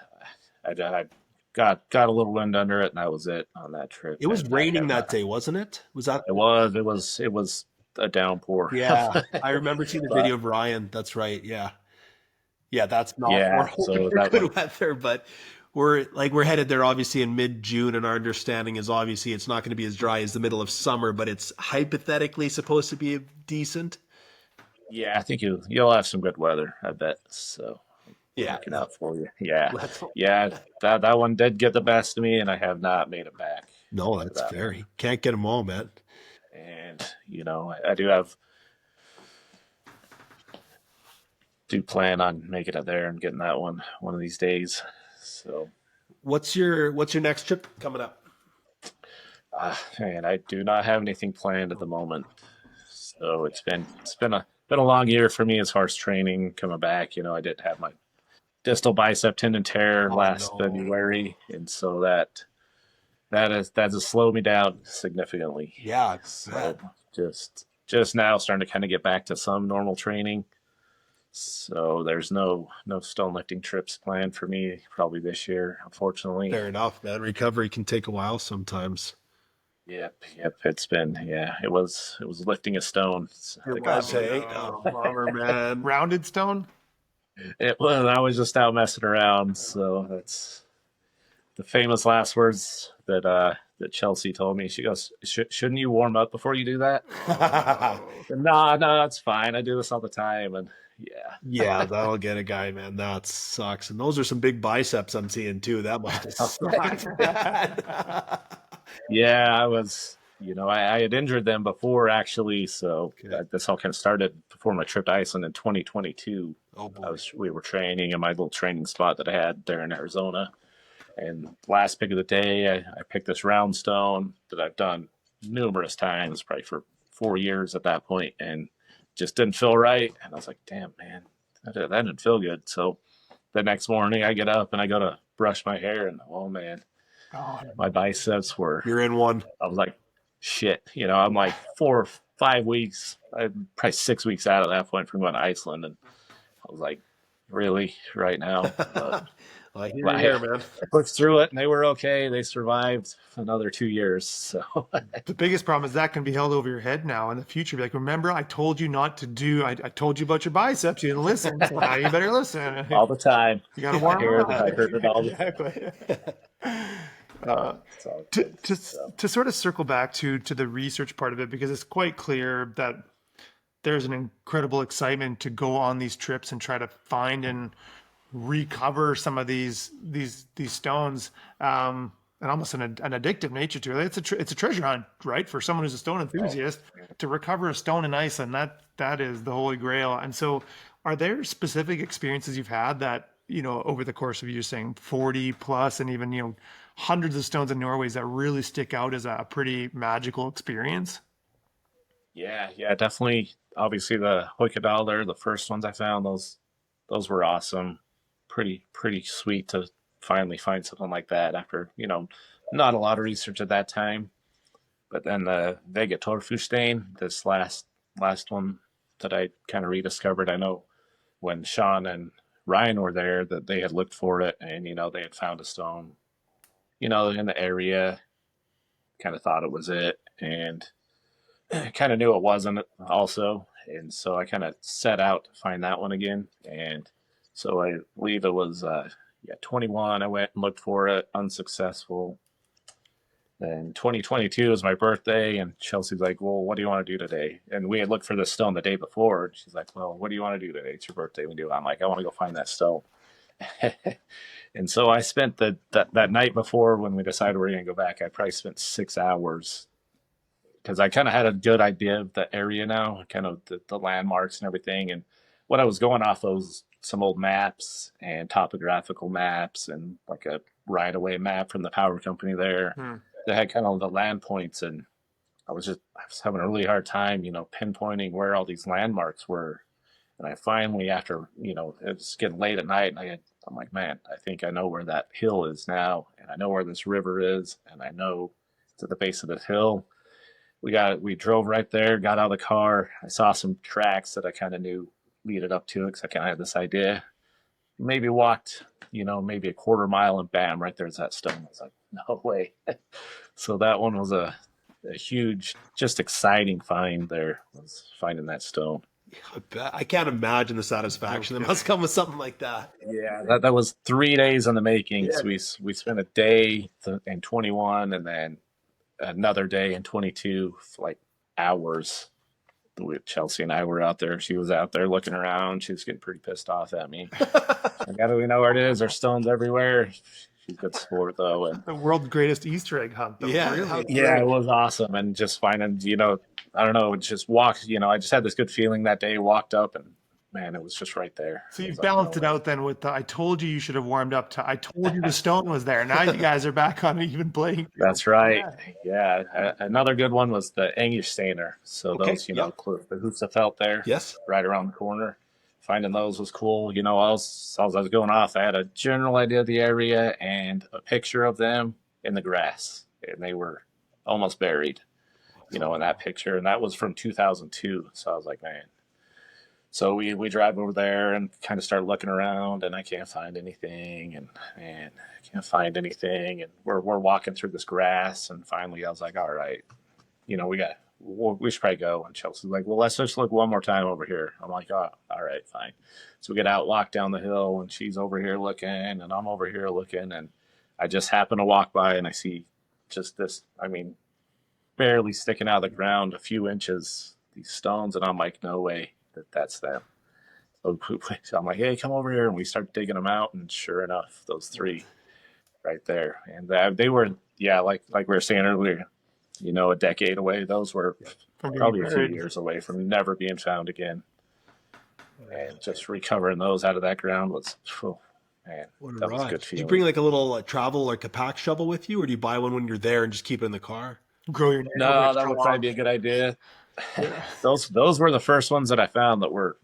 I got a little wind under it, and that was it on that trip. It was raining that day, wasn't it? Was that? It was a downpour. Yeah, I remember seeing the video of Ryan. That's right. Yeah, that's not so good weather, but we're headed there obviously in mid-June, and our understanding is obviously it's not going to be as dry as the middle of summer, but it's hypothetically supposed to be decent. Yeah, I think you'll have some good weather, I bet. So looking out for you. Yeah. That one did get the best of me, and I have not made it back. No, that's fair. You can't get them all, man. And I do do plan on making it there and getting that one of these days. So, What's your next trip coming up? and I do not have anything planned at the moment. So it's been a long year for me as far as training coming back. I did have my distal bicep tendon tear last February, and so that has slowed me down significantly. Yeah, so just now starting to kind of get back to some normal training. So there's no stone lifting trips planned for me probably this year, unfortunately. fair enough, man. Recovery can take a while sometimes. Yep. It's been it was lifting a stone. Bummer, man. Rounded stone. It was. I was just out messing around. So that's the famous last words that Chelsea told me. She goes, "Shouldn't you warm up before you do that?" No, it's fine. I do this all the time, and yeah, that'll get a guy, man. That sucks. And those are some big biceps I'm seeing too. That must have sucked. Yeah, I was. I had injured them before actually, so this all kind of started before my trip to Iceland in 2022. Oh boy. We were training in my little training spot that I had there in Arizona. And last pick of the day, I picked this round stone that I've done numerous times, probably for 4 years at that point, and just didn't feel right. And I was like, damn, man, that didn't feel good. So the next morning I get up and I go to brush my hair, and oh man, my biceps were... You're in one. I was like, shit. I'm like 4 or 5 weeks, probably 6 weeks out at that point from going to Iceland. And I was like, really, right now? But, I hear you, man. I pushed through it, and they were okay. They survived another 2 years. So the biggest problem is that can be held over your head now in the future. Be like, remember, I told you not to do. I told you about your biceps. You didn't listen. So now you better listen. All the time. You got to warm up. I heard it all. Exactly. To sort of circle back to the research part of it, because it's quite clear that there's an incredible excitement to go on these trips and try to find and recover some of these stones, and almost an addictive nature to it. It's a treasure hunt, right? For someone who's a stone enthusiast, to recover a stone in Iceland, that is the holy grail. And so, are there specific experiences you've had that over the course of you saying 40 plus, and even hundreds of stones in Norway that really stick out as a pretty magical experience? Yeah, definitely. Obviously, the Hoykadal there, the first ones I found, those were awesome. Pretty sweet to finally find something like that after not a lot of research at that time. But then the Vega Torfusstein, this last one that I kind of rediscovered. I know when Sean and Ryan were there that they had looked for it, and they had found a stone in the area, kind of thought it was it, and kind of knew it wasn't also. And so I kind of set out to find that one again. And so I believe it was 21. I went and looked for it, unsuccessful. Then 2022 was my birthday, and Chelsea's like, well, what do you want to do today? And we had looked for this stone the day before. And she's like, well, what do you want to do today? It's your birthday. I'm like, I want to go find that stone. And so I spent that night before, when we decided we were going to go back, I probably spent 6 hours, because I kind of had a good idea of the area now, kind of the landmarks and everything. And what I was going off of was some old maps and topographical maps, and like a right-of-way map from the power company there that had kind of the land points. And I was having a really hard time, pinpointing where all these landmarks were. And I finally, after, it was getting late at night, and I'm like, man, I think I know where that hill is now, and I know where this river is, and I know it's at the base of this hill. We drove right there, got out of the car. I saw some tracks that I kind of knew leaded up to it, because I kind of had this idea. Maybe walked, maybe a quarter mile, and bam, right there's that stone. I was like, no way. So that one was a huge, just exciting find there, was finding that stone. I can't imagine the satisfaction that must come with something like that. Yeah, that was 3 days in the making. Yeah. So we spent a day in 21, and then another day in 22, like hours. Chelsea and I were out there. She was out there looking around. She was getting pretty pissed off at me. Like, how do we know where it is? There's stones everywhere. She's a good sport, though. And the world's greatest Easter egg hunt, though. Yeah, really. Yeah, it was awesome. And just finding, I don't know, just walked, I just had this good feeling that day, walked up and man, it was just right there. So I you've was like, no balanced it way. out then with the, I told you should have warmed up to, I told you the stone was there. Now you guys are back on an even playing field. That's right. Yeah. Yeah. Another good one was the Stainer. So Okay. those, the Husafell there, Yes. right around the corner. Finding those was cool. As I was going off, I had a general idea of the area and a picture of them in the grass, and they were almost buried, in that picture, and that was from 2002. So I was like, man. So we drive over there and kind of start looking around, and I can't find anything, and man, I can't find anything, and we're walking through this grass, and finally I was like, all right, we should probably go. And Chelsea's like, well, let's just look one more time over here. I'm like, oh, all right, fine. So we get out, walk down the hill, and she's over here looking, and I'm over here looking, and I just happen to walk by, and I see just this, barely sticking out of the ground a few inches, these stones, and I'm like, no way that's them. So I'm like, hey, come over here, and we start digging them out, and sure enough, those three right there, and they were, like we were saying earlier, a decade away. Those were probably a few years away from never being found again. And just recovering those out of that ground was, man, that was a good Do feeling. you bring like a little travel, like a pack shovel with you, or do you buy one when you're there and just keep it in the car? Grow your No, that would probably be a good idea. Those were the first ones that I found that were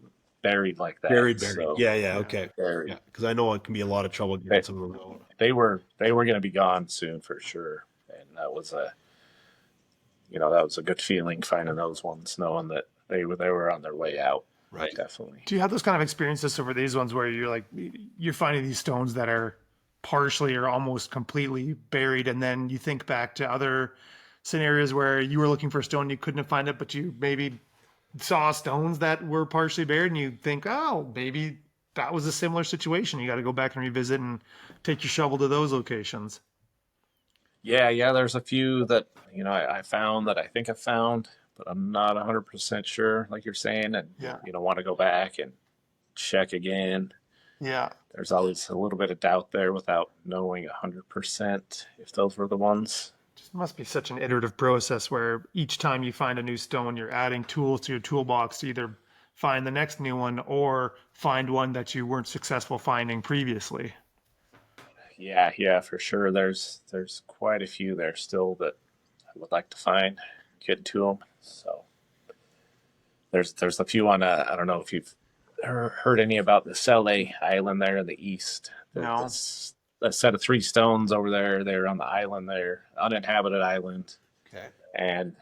buried like that. Buried. So, Yeah. Okay. buried. Yeah, because I know it can be a lot of trouble getting some of those. They were going to be gone soon for sure, and that was a good feeling finding those ones, knowing that they were on their way out. Right. Definitely. Do you have those kind of experiences over these ones where you're finding these stones that are partially or almost completely buried, and then you think back to other scenarios where you were looking for a stone, you couldn't find it, but you maybe saw stones that were partially buried, and you think, oh, maybe that was a similar situation. You got to go back and revisit and take your shovel to those locations. Yeah. There's a few that I found that I think I found, but I'm not 100% sure, like you're saying, and want to go back and check again. Yeah. There's always a little bit of doubt there without knowing 100% if those were the ones. It must be such an iterative process where each time you find a new stone, you're adding tools to your toolbox to either find the next new one or find one that you weren't successful finding previously. Yeah, for sure. There's quite a few there still that I would like to find, get to them. So there's a few on I don't know if you've heard any about the Sele Island there in the east. No. A set of 3 stones over there. They're on the island there, uninhabited island. Okay. And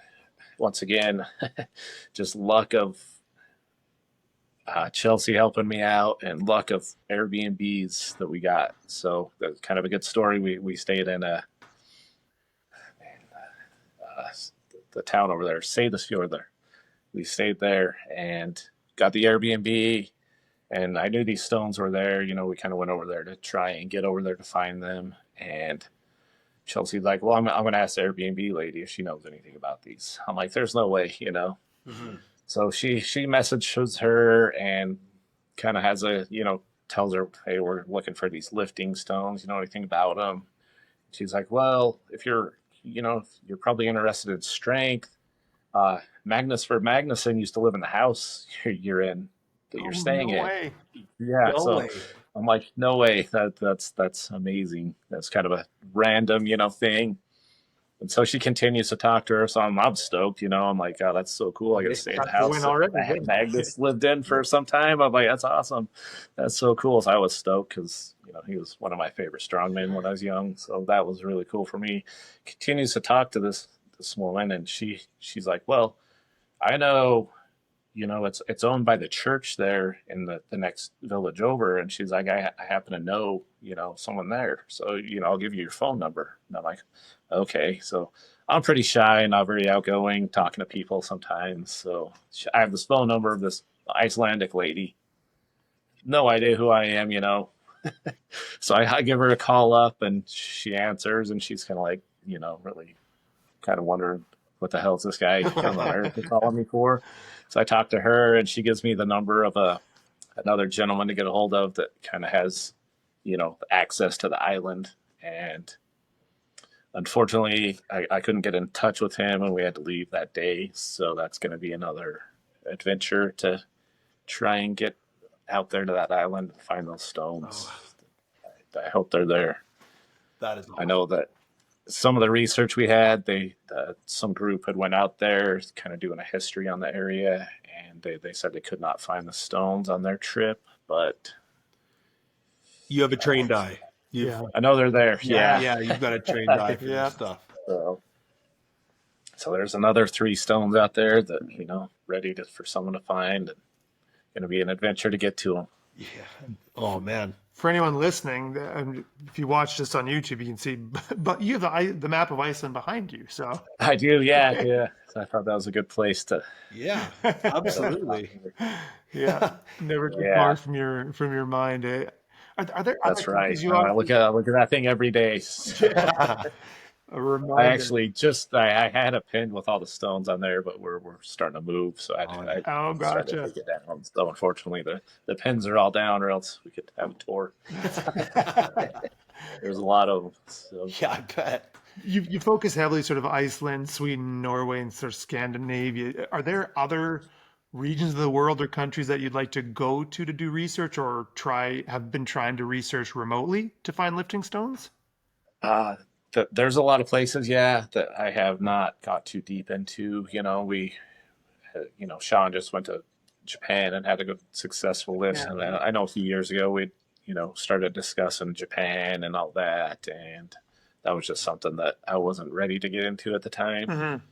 once again, just luck of Chelsea helping me out and luck of Airbnbs that we got. So that's kind of a good story. We stayed in the town over there, Seyðisfjörður there. We stayed there and got the Airbnb, and I knew these stones were there. We kind of went over there to try and get over there to find them. And Chelsea's like, well, I'm going to ask the Airbnb lady if she knows anything about these. I'm like, there's no way, Mm-hmm. So she messages her and kind of has tells her, hey, we're looking for these lifting stones. You know anything about them? She's like, well, if you're probably interested in strength. Magnus Magnusson used to live in the house you're in, that you're staying in. Way. Yeah. No way. I'm like, no way. That's amazing. That's kind of a random, thing. And so she continues to talk to her. So I'm stoked, I'm like, oh, that's so cool. I got to stay in the house that Magnus lived in for some time. I'm like, that's awesome. That's so cool. So I was stoked because, he was one of my favorite strongmen when I was young. So that was really cool for me. Continues to talk to this woman, and she's like, well, I know, it's owned by the church there in the next village over. And she's like, I happen to know, someone there. So, I'll give you your phone number. And I'm like, okay. So I'm pretty shy and not very outgoing, talking to people sometimes. So I have this phone number of this Icelandic lady. No idea who I am, So I give her a call up, and she answers, and she's kind of like, really kind of wondering what the hell is this guy on earth calling me for. So I talked to her, and she gives me the number of another gentleman to get a hold of that kind of has, access to the island. And unfortunately, I couldn't get in touch with him, and we had to leave that day. So that's going to be another adventure to try and get out there to that island and find those stones. I hope they're there. That is I know that some of the research we had, some group had went out there kind of doing a history on the area, and they said they could not find the stones on their trip, but you have a trained eye. Yeah. I know they're there. Yeah, you've got a trained eye for Yeah. this stuff. So there's another 3 stones out there that, ready for someone to find, and going to be an adventure to get to them. Yeah. Oh man. For anyone listening, if you watch this on YouTube, you can see, but you have the map of Iceland behind you. So I do, yeah. So I thought that was a good place to. Yeah, absolutely. yeah, never too far from your mind. Are there? That's other right. countries you I look at that thing every day. A reminder. I actually I had a pin with all the stones on there, but we're starting to move, so I started gotcha. to take it down. So unfortunately, the pins are all down, or else we could have a tour. There's a lot of them. So. Yeah, I bet. You focus heavily sort of Iceland, Sweden, Norway, and sort of Scandinavia. Are there other regions of the world or countries that you'd like to go to do research, or have been trying to research remotely to find lifting stones? There's a lot of places, that I have not got too deep into. Sean just went to Japan and had a good successful lift. Yeah. And I know a few years ago we, started discussing Japan and all that. And that was just something that I wasn't ready to get into at the time. Mm-hmm.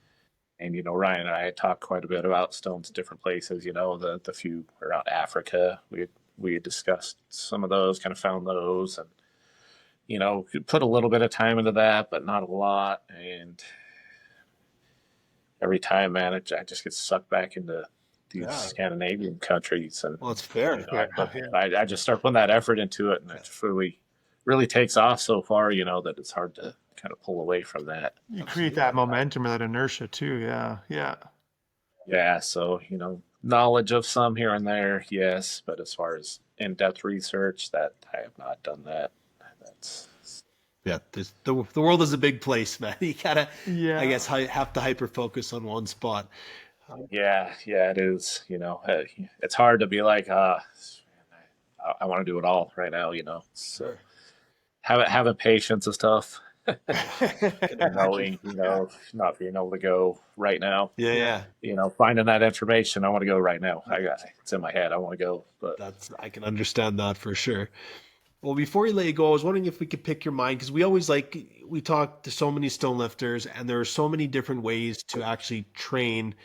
And, Ryan and I had talked quite a bit about stones in different places, the few around Africa. We had discussed some of those, kind of found those, and put a little bit of time into that, but not a lot. And every time, man, I just get sucked back into these Scandinavian countries. And well, it's fair. I just start putting that effort into it, and it really takes off so far, that it's hard to kind of pull away from that. You create that momentum or that inertia too. Yeah. So, knowledge of some here and there, yes. But as far as in-depth research, that I have not done that. The world is a big place, man. You gotta, I guess, have to hyper focus on one spot. Yeah, it is. It's hard to be like, I want to do it all right now. So having patience is tough. Knowing, not being able to go right now. Yeah. Finding that information, I want to go right now. It's in my head. I want to go, but I can understand that for sure. Well, before we let you go, I was wondering if we could pick your mind, because we talk to so many stone lifters, and there are so many different ways to actually train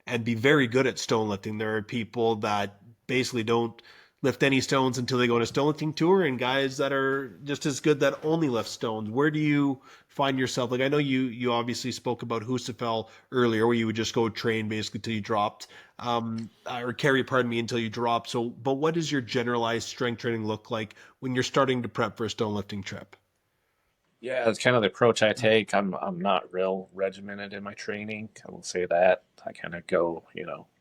and be very good at stone lifting. There are people that basically don't lift any stones until they go on a stone lifting tour, and guys that are just as good that only lift stones. Where do you find yourself? Like, I know you obviously spoke about Husafell earlier, where you would just go train basically till you dropped, or carry, until you dropped. So, but what does your generalized strength training look like when you're starting to prep for a stone lifting trip? Yeah, that's kind of the approach I take. I'm not real regimented in my training. I will say that. I kind of go,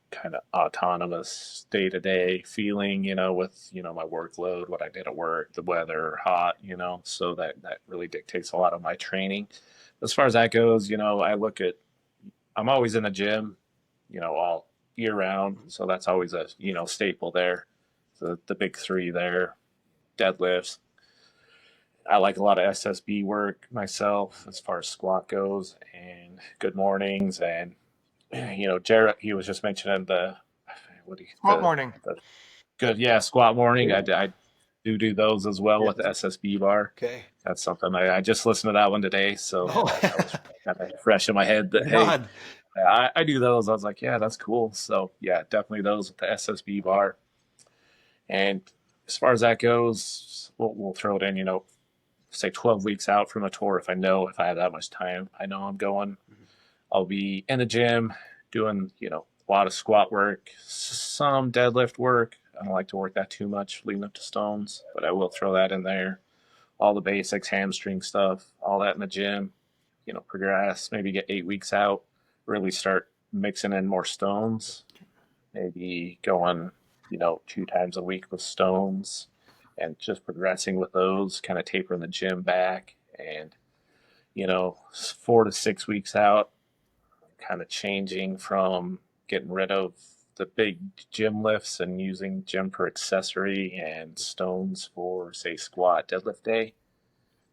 kind of autonomous day-to-day feeling, with, my workload, what I did at work, the weather, hot, so that really dictates a lot of my training. As far as that goes, I'm always in the gym, all year round. So that's always a, staple there. The big 3 there, deadlifts. I like a lot of SSB work myself as far as squat goes, and good mornings. And, Jared, he was just mentioning Squat morning. Squat morning. I do those as well with the SSB bar. Okay. That's something I just listened to that one today. So that was kind of fresh in my head that, hey, I do those. I was like, yeah, that's cool. So yeah, definitely those with the SSB bar. And as far as that goes, we'll throw it in, say 12 weeks out from a tour. If I have that much time, I know I'm going, I'll be in the gym doing, a lot of squat work, some deadlift work. I don't like to work that too much leading up to stones, but I will throw that in there. All the basics, hamstring stuff, all that in the gym, progress, maybe get 8 weeks out, really start mixing in more stones, maybe going, 2 times a week with stones, and just progressing with those, kind of tapering the gym back. And, 4 to 6 weeks out, kind of changing from getting rid of the big gym lifts and using gym for accessory and stones for, say, squat deadlift day.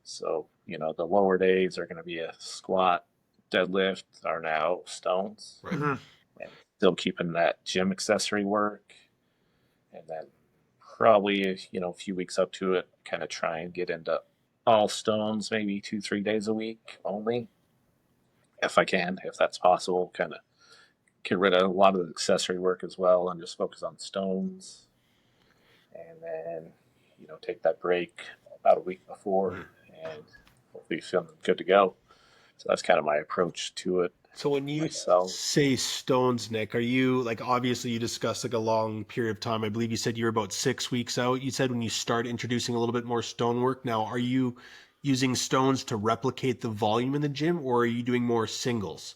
So, the lower days are going to be a squat, deadlift are now stones. Right. Mhm. And still keeping that gym accessory work. And then probably, a few weeks up to it, kind of try and get into all stones, maybe 2-3 days a week only, if I can, if that's possible. Kind of get rid of a lot of the accessory work as well and just focus on stones. And then, take that break about a week before and hopefully feeling good to go. So that's kind of my approach to it. So when you myself. say stones, Nick, are you like, obviously you discussed like a long period of time. I believe you said you're about 6 weeks out. You said when you start introducing a little bit more stonework. Now, are you using stones to replicate the volume in the gym, or are you doing more singles?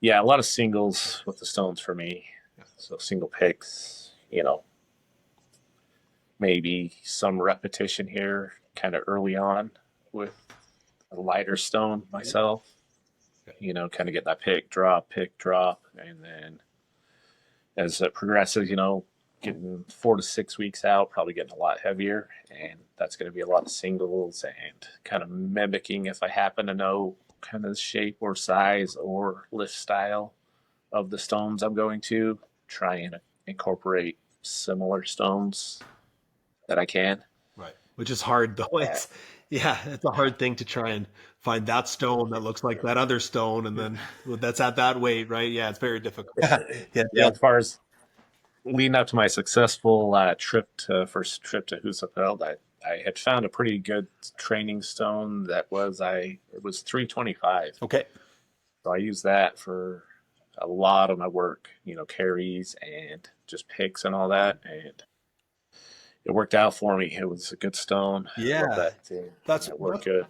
Yeah, a lot of singles with the stones for me. So single picks, maybe some repetition here kind of early on with a lighter stone myself. Kind of get that pick, drop, and then as it progresses, getting 4 to 6 weeks out, probably getting a lot heavier, and that's going to be a lot of singles and kind of mimicking, if I happen to know kind of the shape or size or lift style of the stones I'm going to, try and incorporate similar stones that I can. Right. Which is hard though. It's a hard thing to try and find that stone that looks like that other stone, and then that's at that weight, right? Yeah, it's very difficult. Yeah, as far as leading up to my successful first trip to Husafell, I had found a pretty good training stone that it was 325. Okay. So I used that for a lot of my work, carries and just picks and all that, and it worked out for me. It was a good stone. Yeah. Love that thing. That's It worked good.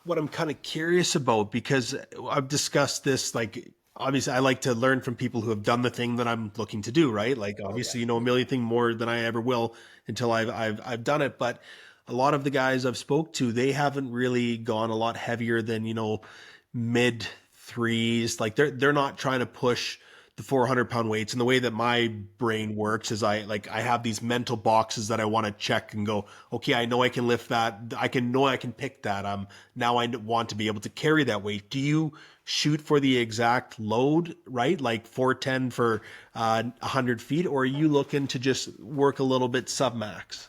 what I'm kind of curious about, because I've discussed this, like, obviously I like to learn from people who have done the thing that I'm looking to do, right? Like, obviously, you know a million things more than I ever will until I've done it. But a lot of the guys I've spoke to, they haven't really gone a lot heavier than, mid threes. Like they're not trying to push the 400-pound weights. And the way that my brain works is I have these mental boxes that I want to check and go, okay, I know I can lift that. I can pick that. Now I want to be able to carry that weight. Do you shoot for the exact load, right? Like 410 for 100 feet, or are you looking to just work a little bit sub max?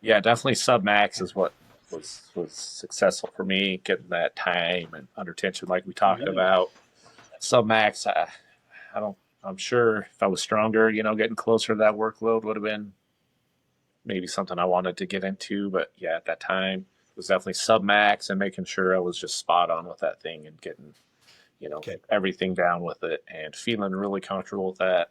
Yeah, definitely sub max is what was successful for me, getting that time and under tension like we talked about. Sub max, I'm sure if I was stronger, getting closer to that workload would have been maybe something I wanted to get into. But yeah, at that time, it was definitely sub max and making sure I was just spot on with that thing and getting, everything down with it and feeling really comfortable with that.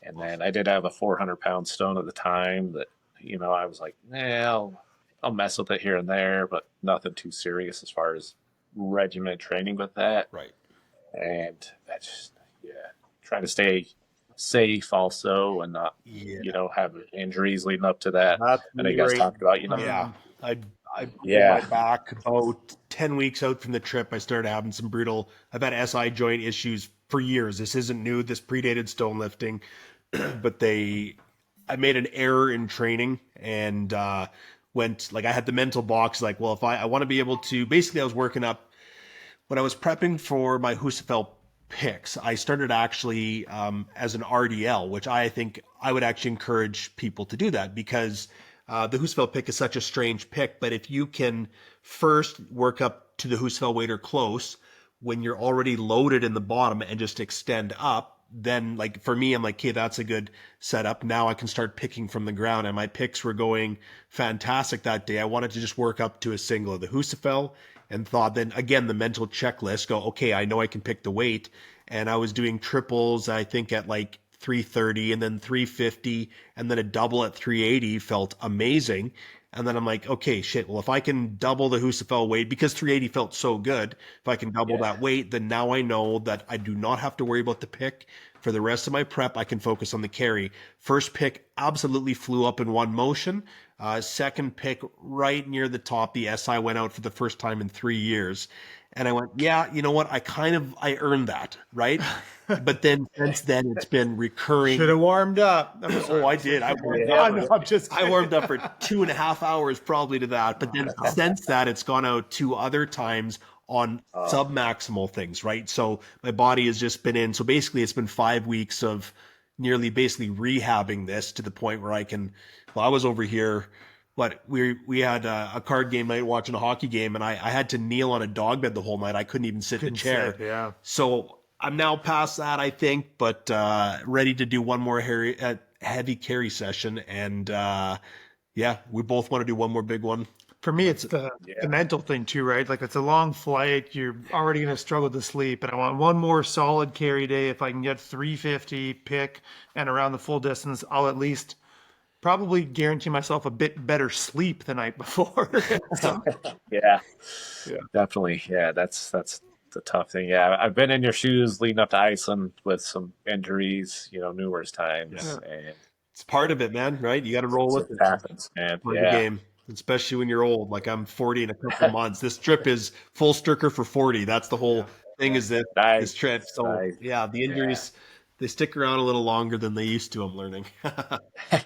And then I did have a 400-pound stone at the time that, I was like, I'll mess with it here and there, but nothing too serious as far as regimented training with that. Right. And that's just, trying to stay safe also and not, have injuries leading up to that. I know you guys talked about, I broke my back about 10 weeks out from the trip. I started having some brutal, I've had SI joint issues for years. This isn't new. This predated stone lifting, but I made an error in training and I had the mental box, like, well, if I want to be able to, basically I was working up when I was prepping for my Husafell picks. I started actually as an RDL, which I think I would actually encourage people to do that, because the Husafell pick is such a strange pick. But if you can first work up to the Husafell weight or close when you're already loaded in the bottom and just extend up, then like for me, I'm like, okay, that's a good setup. Now I can start picking from the ground, and my picks were going fantastic that day. I wanted to just work up to a single of the Husafell and thought then again, the mental checklist, go, okay, I know I can pick the weight. And I was doing triples, I think at like 330 and then 350 and then a double at 380 felt amazing. And then I'm like, okay, shit. Well, if I can double the Husafell weight, because 380 felt so good, if I can double that weight, then now I know that I do not have to worry about the pick. For the rest of my prep, I can focus on the carry. First pick absolutely flew up in one motion. Second pick right near the top, the SI went out for the first time in 3 years. And I went, yeah, you know what? I earned that, right? But then since then, it's been recurring. Should have warmed up. Oh, I did. I warmed up. No, I'm just I warmed up for 2.5 hours probably to that. But then since that, it's gone out 2 other times on sub-maximal things, right? So my body has just been in. So basically, it's been 5 weeks of nearly basically rehabbing this to the point where I can. Well, I was over here. But we had a card game night watching a hockey game, and I had to kneel on a dog bed the whole night. I couldn't even sit in a chair. Yeah. So I'm now past that, I think, but ready to do one more heavy carry session. And yeah, we both want to do one more big one. For me, it's the mental thing too, right? Like it's a long flight. You're already going to struggle to sleep. And I want one more solid carry day. If I can get 350 pick and around the full distance, I'll at least probably guarantee myself a bit better sleep the night before. So, Yeah, definitely. Yeah, that's the tough thing. Yeah, I've been in your shoes leading up to Iceland with some injuries, numerous times. And it's part of it, man, right? You got to roll with it. Happens, man. Part of the game, especially when you're old. Like I'm 40 in a couple of months. This trip is full Sturker for 40. That's the whole thing is this trip. So the injuries, they stick around a little longer than they used to. I'm learning.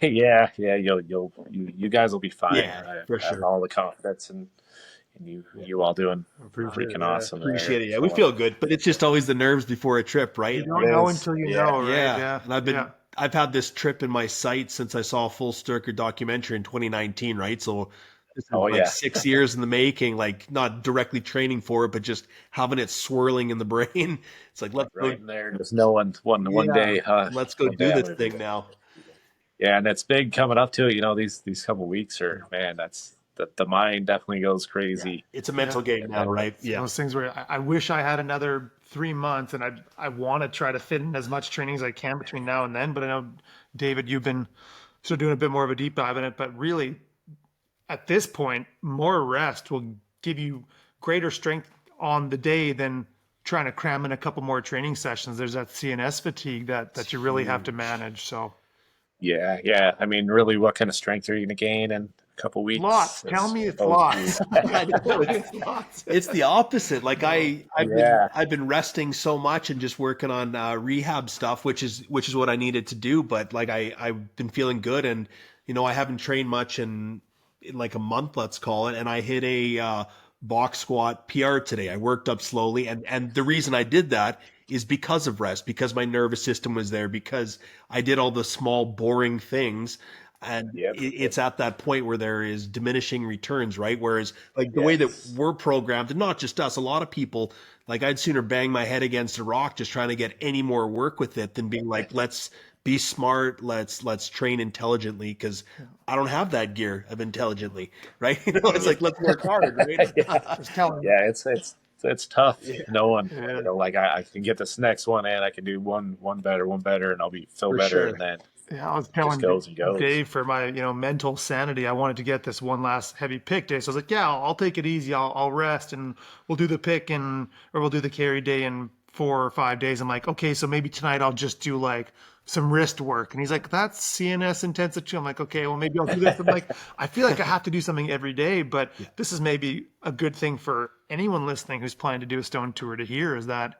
Yeah. You guys will be fine. Yeah, for sure. I have all the confidence and you all doing freaking awesome. Appreciate it. Yeah, we feel good, but it's just always the nerves before a trip, right? You don't know until you know, right? Yeah. And I've had this trip in my sights since I saw a full Sturker documentary in 2019, right? So this is 6 years in the making, like not directly training for it, but just having it swirling in the brain. It's like, let's go in there. Just knowing one day, let's go do this thing now. Yeah, and it's big coming up to it. These couple weeks are, man, that's the mind definitely goes crazy. It's a mental game now, right? Yeah, those things where I wish I had another 3 months, and I want to try to fit in as much training as I can between now and then. But I know, David, you've been sort of doing a bit more of a deep dive in it. But really, at this point, more rest will give you greater strength on the day than trying to cram in a couple more training sessions. There's that CNS fatigue that you really have to manage. So. Yeah. I mean, really, what kind of strength are you going to gain in a couple weeks? Lots. Tell me it's lots. It's the opposite. Like I've been resting so much and just working on rehab stuff, which is what I needed to do. But like I've been feeling good, and I haven't trained much in like a month, let's call it, and I hit a box squat PR today. I worked up slowly, and the reason I did that is because of rest, because my nervous system was there, because I did all the small boring things. And it's at that point where there is diminishing returns, right? Whereas like the way that we're programmed, and not just us, a lot of people, like I'd sooner bang my head against a rock just trying to get any more work with it than being like, let's be smart, let's train intelligently, because I don't have that gear of intelligently, right? It's like, let's work hard, right? It's tough knowing, like I can get this next one and I can do one better, and I'll be better. Sure. And then I was telling Dave for my mental sanity, I wanted to get this one last heavy pick day. So I was like, I'll take it easy. I'll rest and we'll do the pick or we'll do the carry day in 4 or 5 days. I'm like, okay, so maybe tonight I'll just do like some wrist work. And he's like, that's CNS intensive too. I'm like, okay, well maybe I'll do this. I'm like, I feel like I have to do something every day, but this is maybe a good thing for anyone listening who's planning to do a stone tour to hear, is that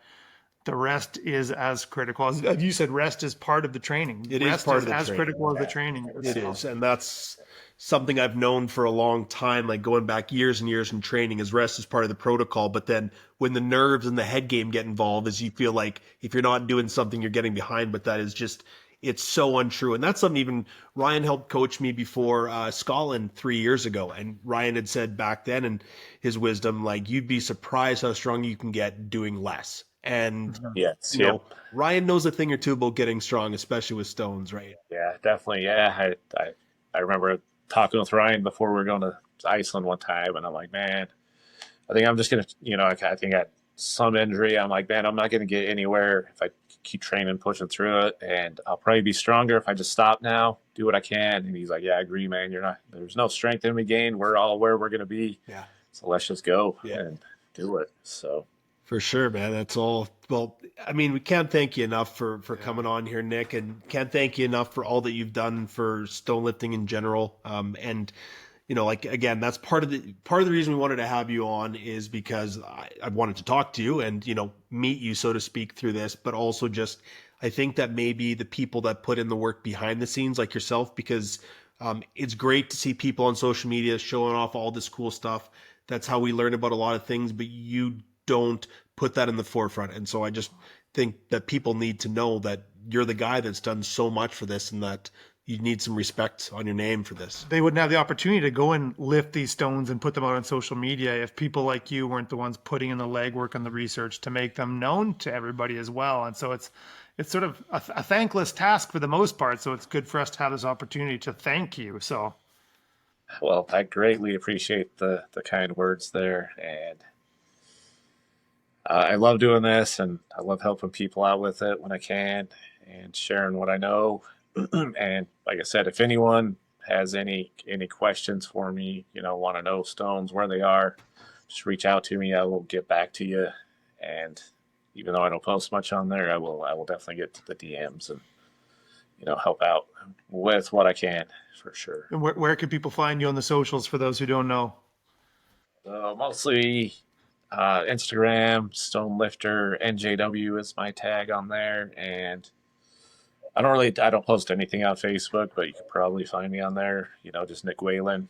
the rest is as critical. As you said, rest is part of the training. It is part of the as training. Critical as the training. It is. And that's something I've known for a long time, like going back years and years in training, is rest is part of the protocol. But then when the nerves and the head game get involved, is you feel like if you're not doing something, you're getting behind. But that is just, it's so untrue. And that's something even Ryan helped coach me before Scotland 3 years ago. And Ryan had said back then in his wisdom, like, you'd be surprised how strong you can get doing less. And Ryan knows a thing or two about getting strong, especially with stones, right? Yeah, definitely. Yeah, I remember talking with Ryan before we were going to Iceland one time, and I'm like, man, I think I'm just gonna, I think I had some injury. I'm like, man, I'm not gonna get anywhere if I keep training, pushing through it, and I'll probably be stronger if I just stop now, do what I can. And he's like, yeah, I agree, man. There's no strength in me gain. We're all where we're gonna be. Yeah. So let's just go and do it. So. For sure, man. That's all. Well, I mean, we can't thank you enough for coming on here, Nic, and can't thank you enough for all that you've done for stone lifting in general. And you know, like, again, that's part of the reason we wanted to have you on is because I wanted to talk to you and, you know, meet you, so to speak, through this, but also just, I think that maybe the people that put in the work behind the scenes, like yourself, because it's great to see people on social media showing off all this cool stuff. That's how we learn about a lot of things, but you don't put that in the forefront. And so I just think that people need to know that you're the guy that's done so much for this, and that you need some respect on your name for this. They wouldn't have the opportunity to go and lift these stones and put them out on social media if people like you weren't the ones putting in the legwork and the research to make them known to everybody as well. And so it's sort of a thankless task for the most part. So it's good for us to have this opportunity to thank you. So, Well, I greatly appreciate the kind words there, and I love doing this, and I love helping people out with it when I can, and sharing what I know. And like I said, if anyone has any questions for me, you know, want to know stones where they are, just reach out to me. I will get back to you. And even though I don't post much on there, I will definitely get to the DMs and, you know, help out with what I can for sure. and where can people find you on the socials for those who don't know? Mostly Instagram, Stonelifter, NJW is my tag on there, and I don't post anything on Facebook, but you could probably find me on there. You know, just Nic Whalen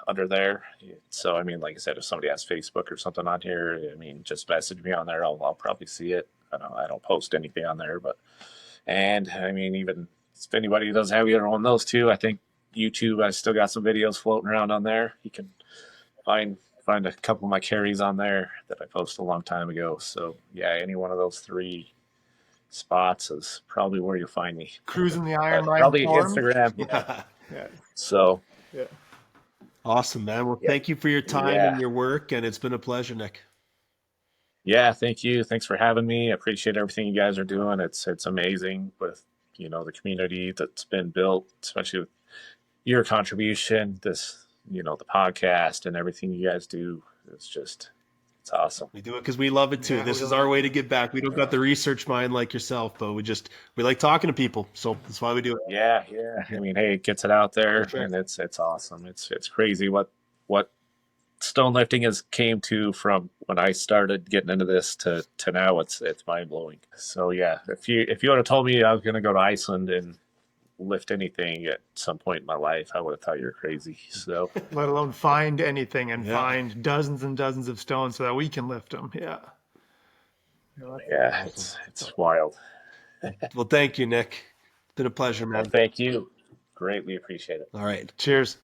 under there. So I mean, like I said, if somebody has Facebook or something on here, I mean, just message me on there. I'll probably see it. I don't post anything on there, and I mean, even if anybody doesn't have either one of those two, I think YouTube, I still got some videos floating around on there. You can find a couple of my carries on there that I posted a long time ago. So yeah, any one of those three spots is probably where you'll find me. Cruising the Iron Line Probably Forum? Instagram. Yeah. Yeah. So Yeah. Awesome, man. Well, thank you for your time and your work, and it's been a pleasure, Nic. yeah, thank you. Thanks for having me. I appreciate everything you guys are doing. It's amazing with, you know, the community that's been built, especially with your contribution, this, you know, the podcast and everything you guys do. It's awesome. We do it because we love it too. Yeah, This we is love our way to give back. We don't got the research mind like yourself, but we like talking to people. So that's why we do it. Yeah. I mean, hey, it gets it out there, For sure. and it's awesome. It's crazy what stone lifting has came to from when I started getting into this to now. It's mind blowing. So yeah, if you would have told me I was going to go to Iceland and lift anything at some point in my life, I would have thought you were crazy. So Let alone find anything and Yeah. find dozens and dozens of stones so that we can lift them. Yeah. yeah, it's wild. Well, thank you, Nic. It's been a pleasure, Well, man. thank you. Greatly appreciate it. All right. Cheers.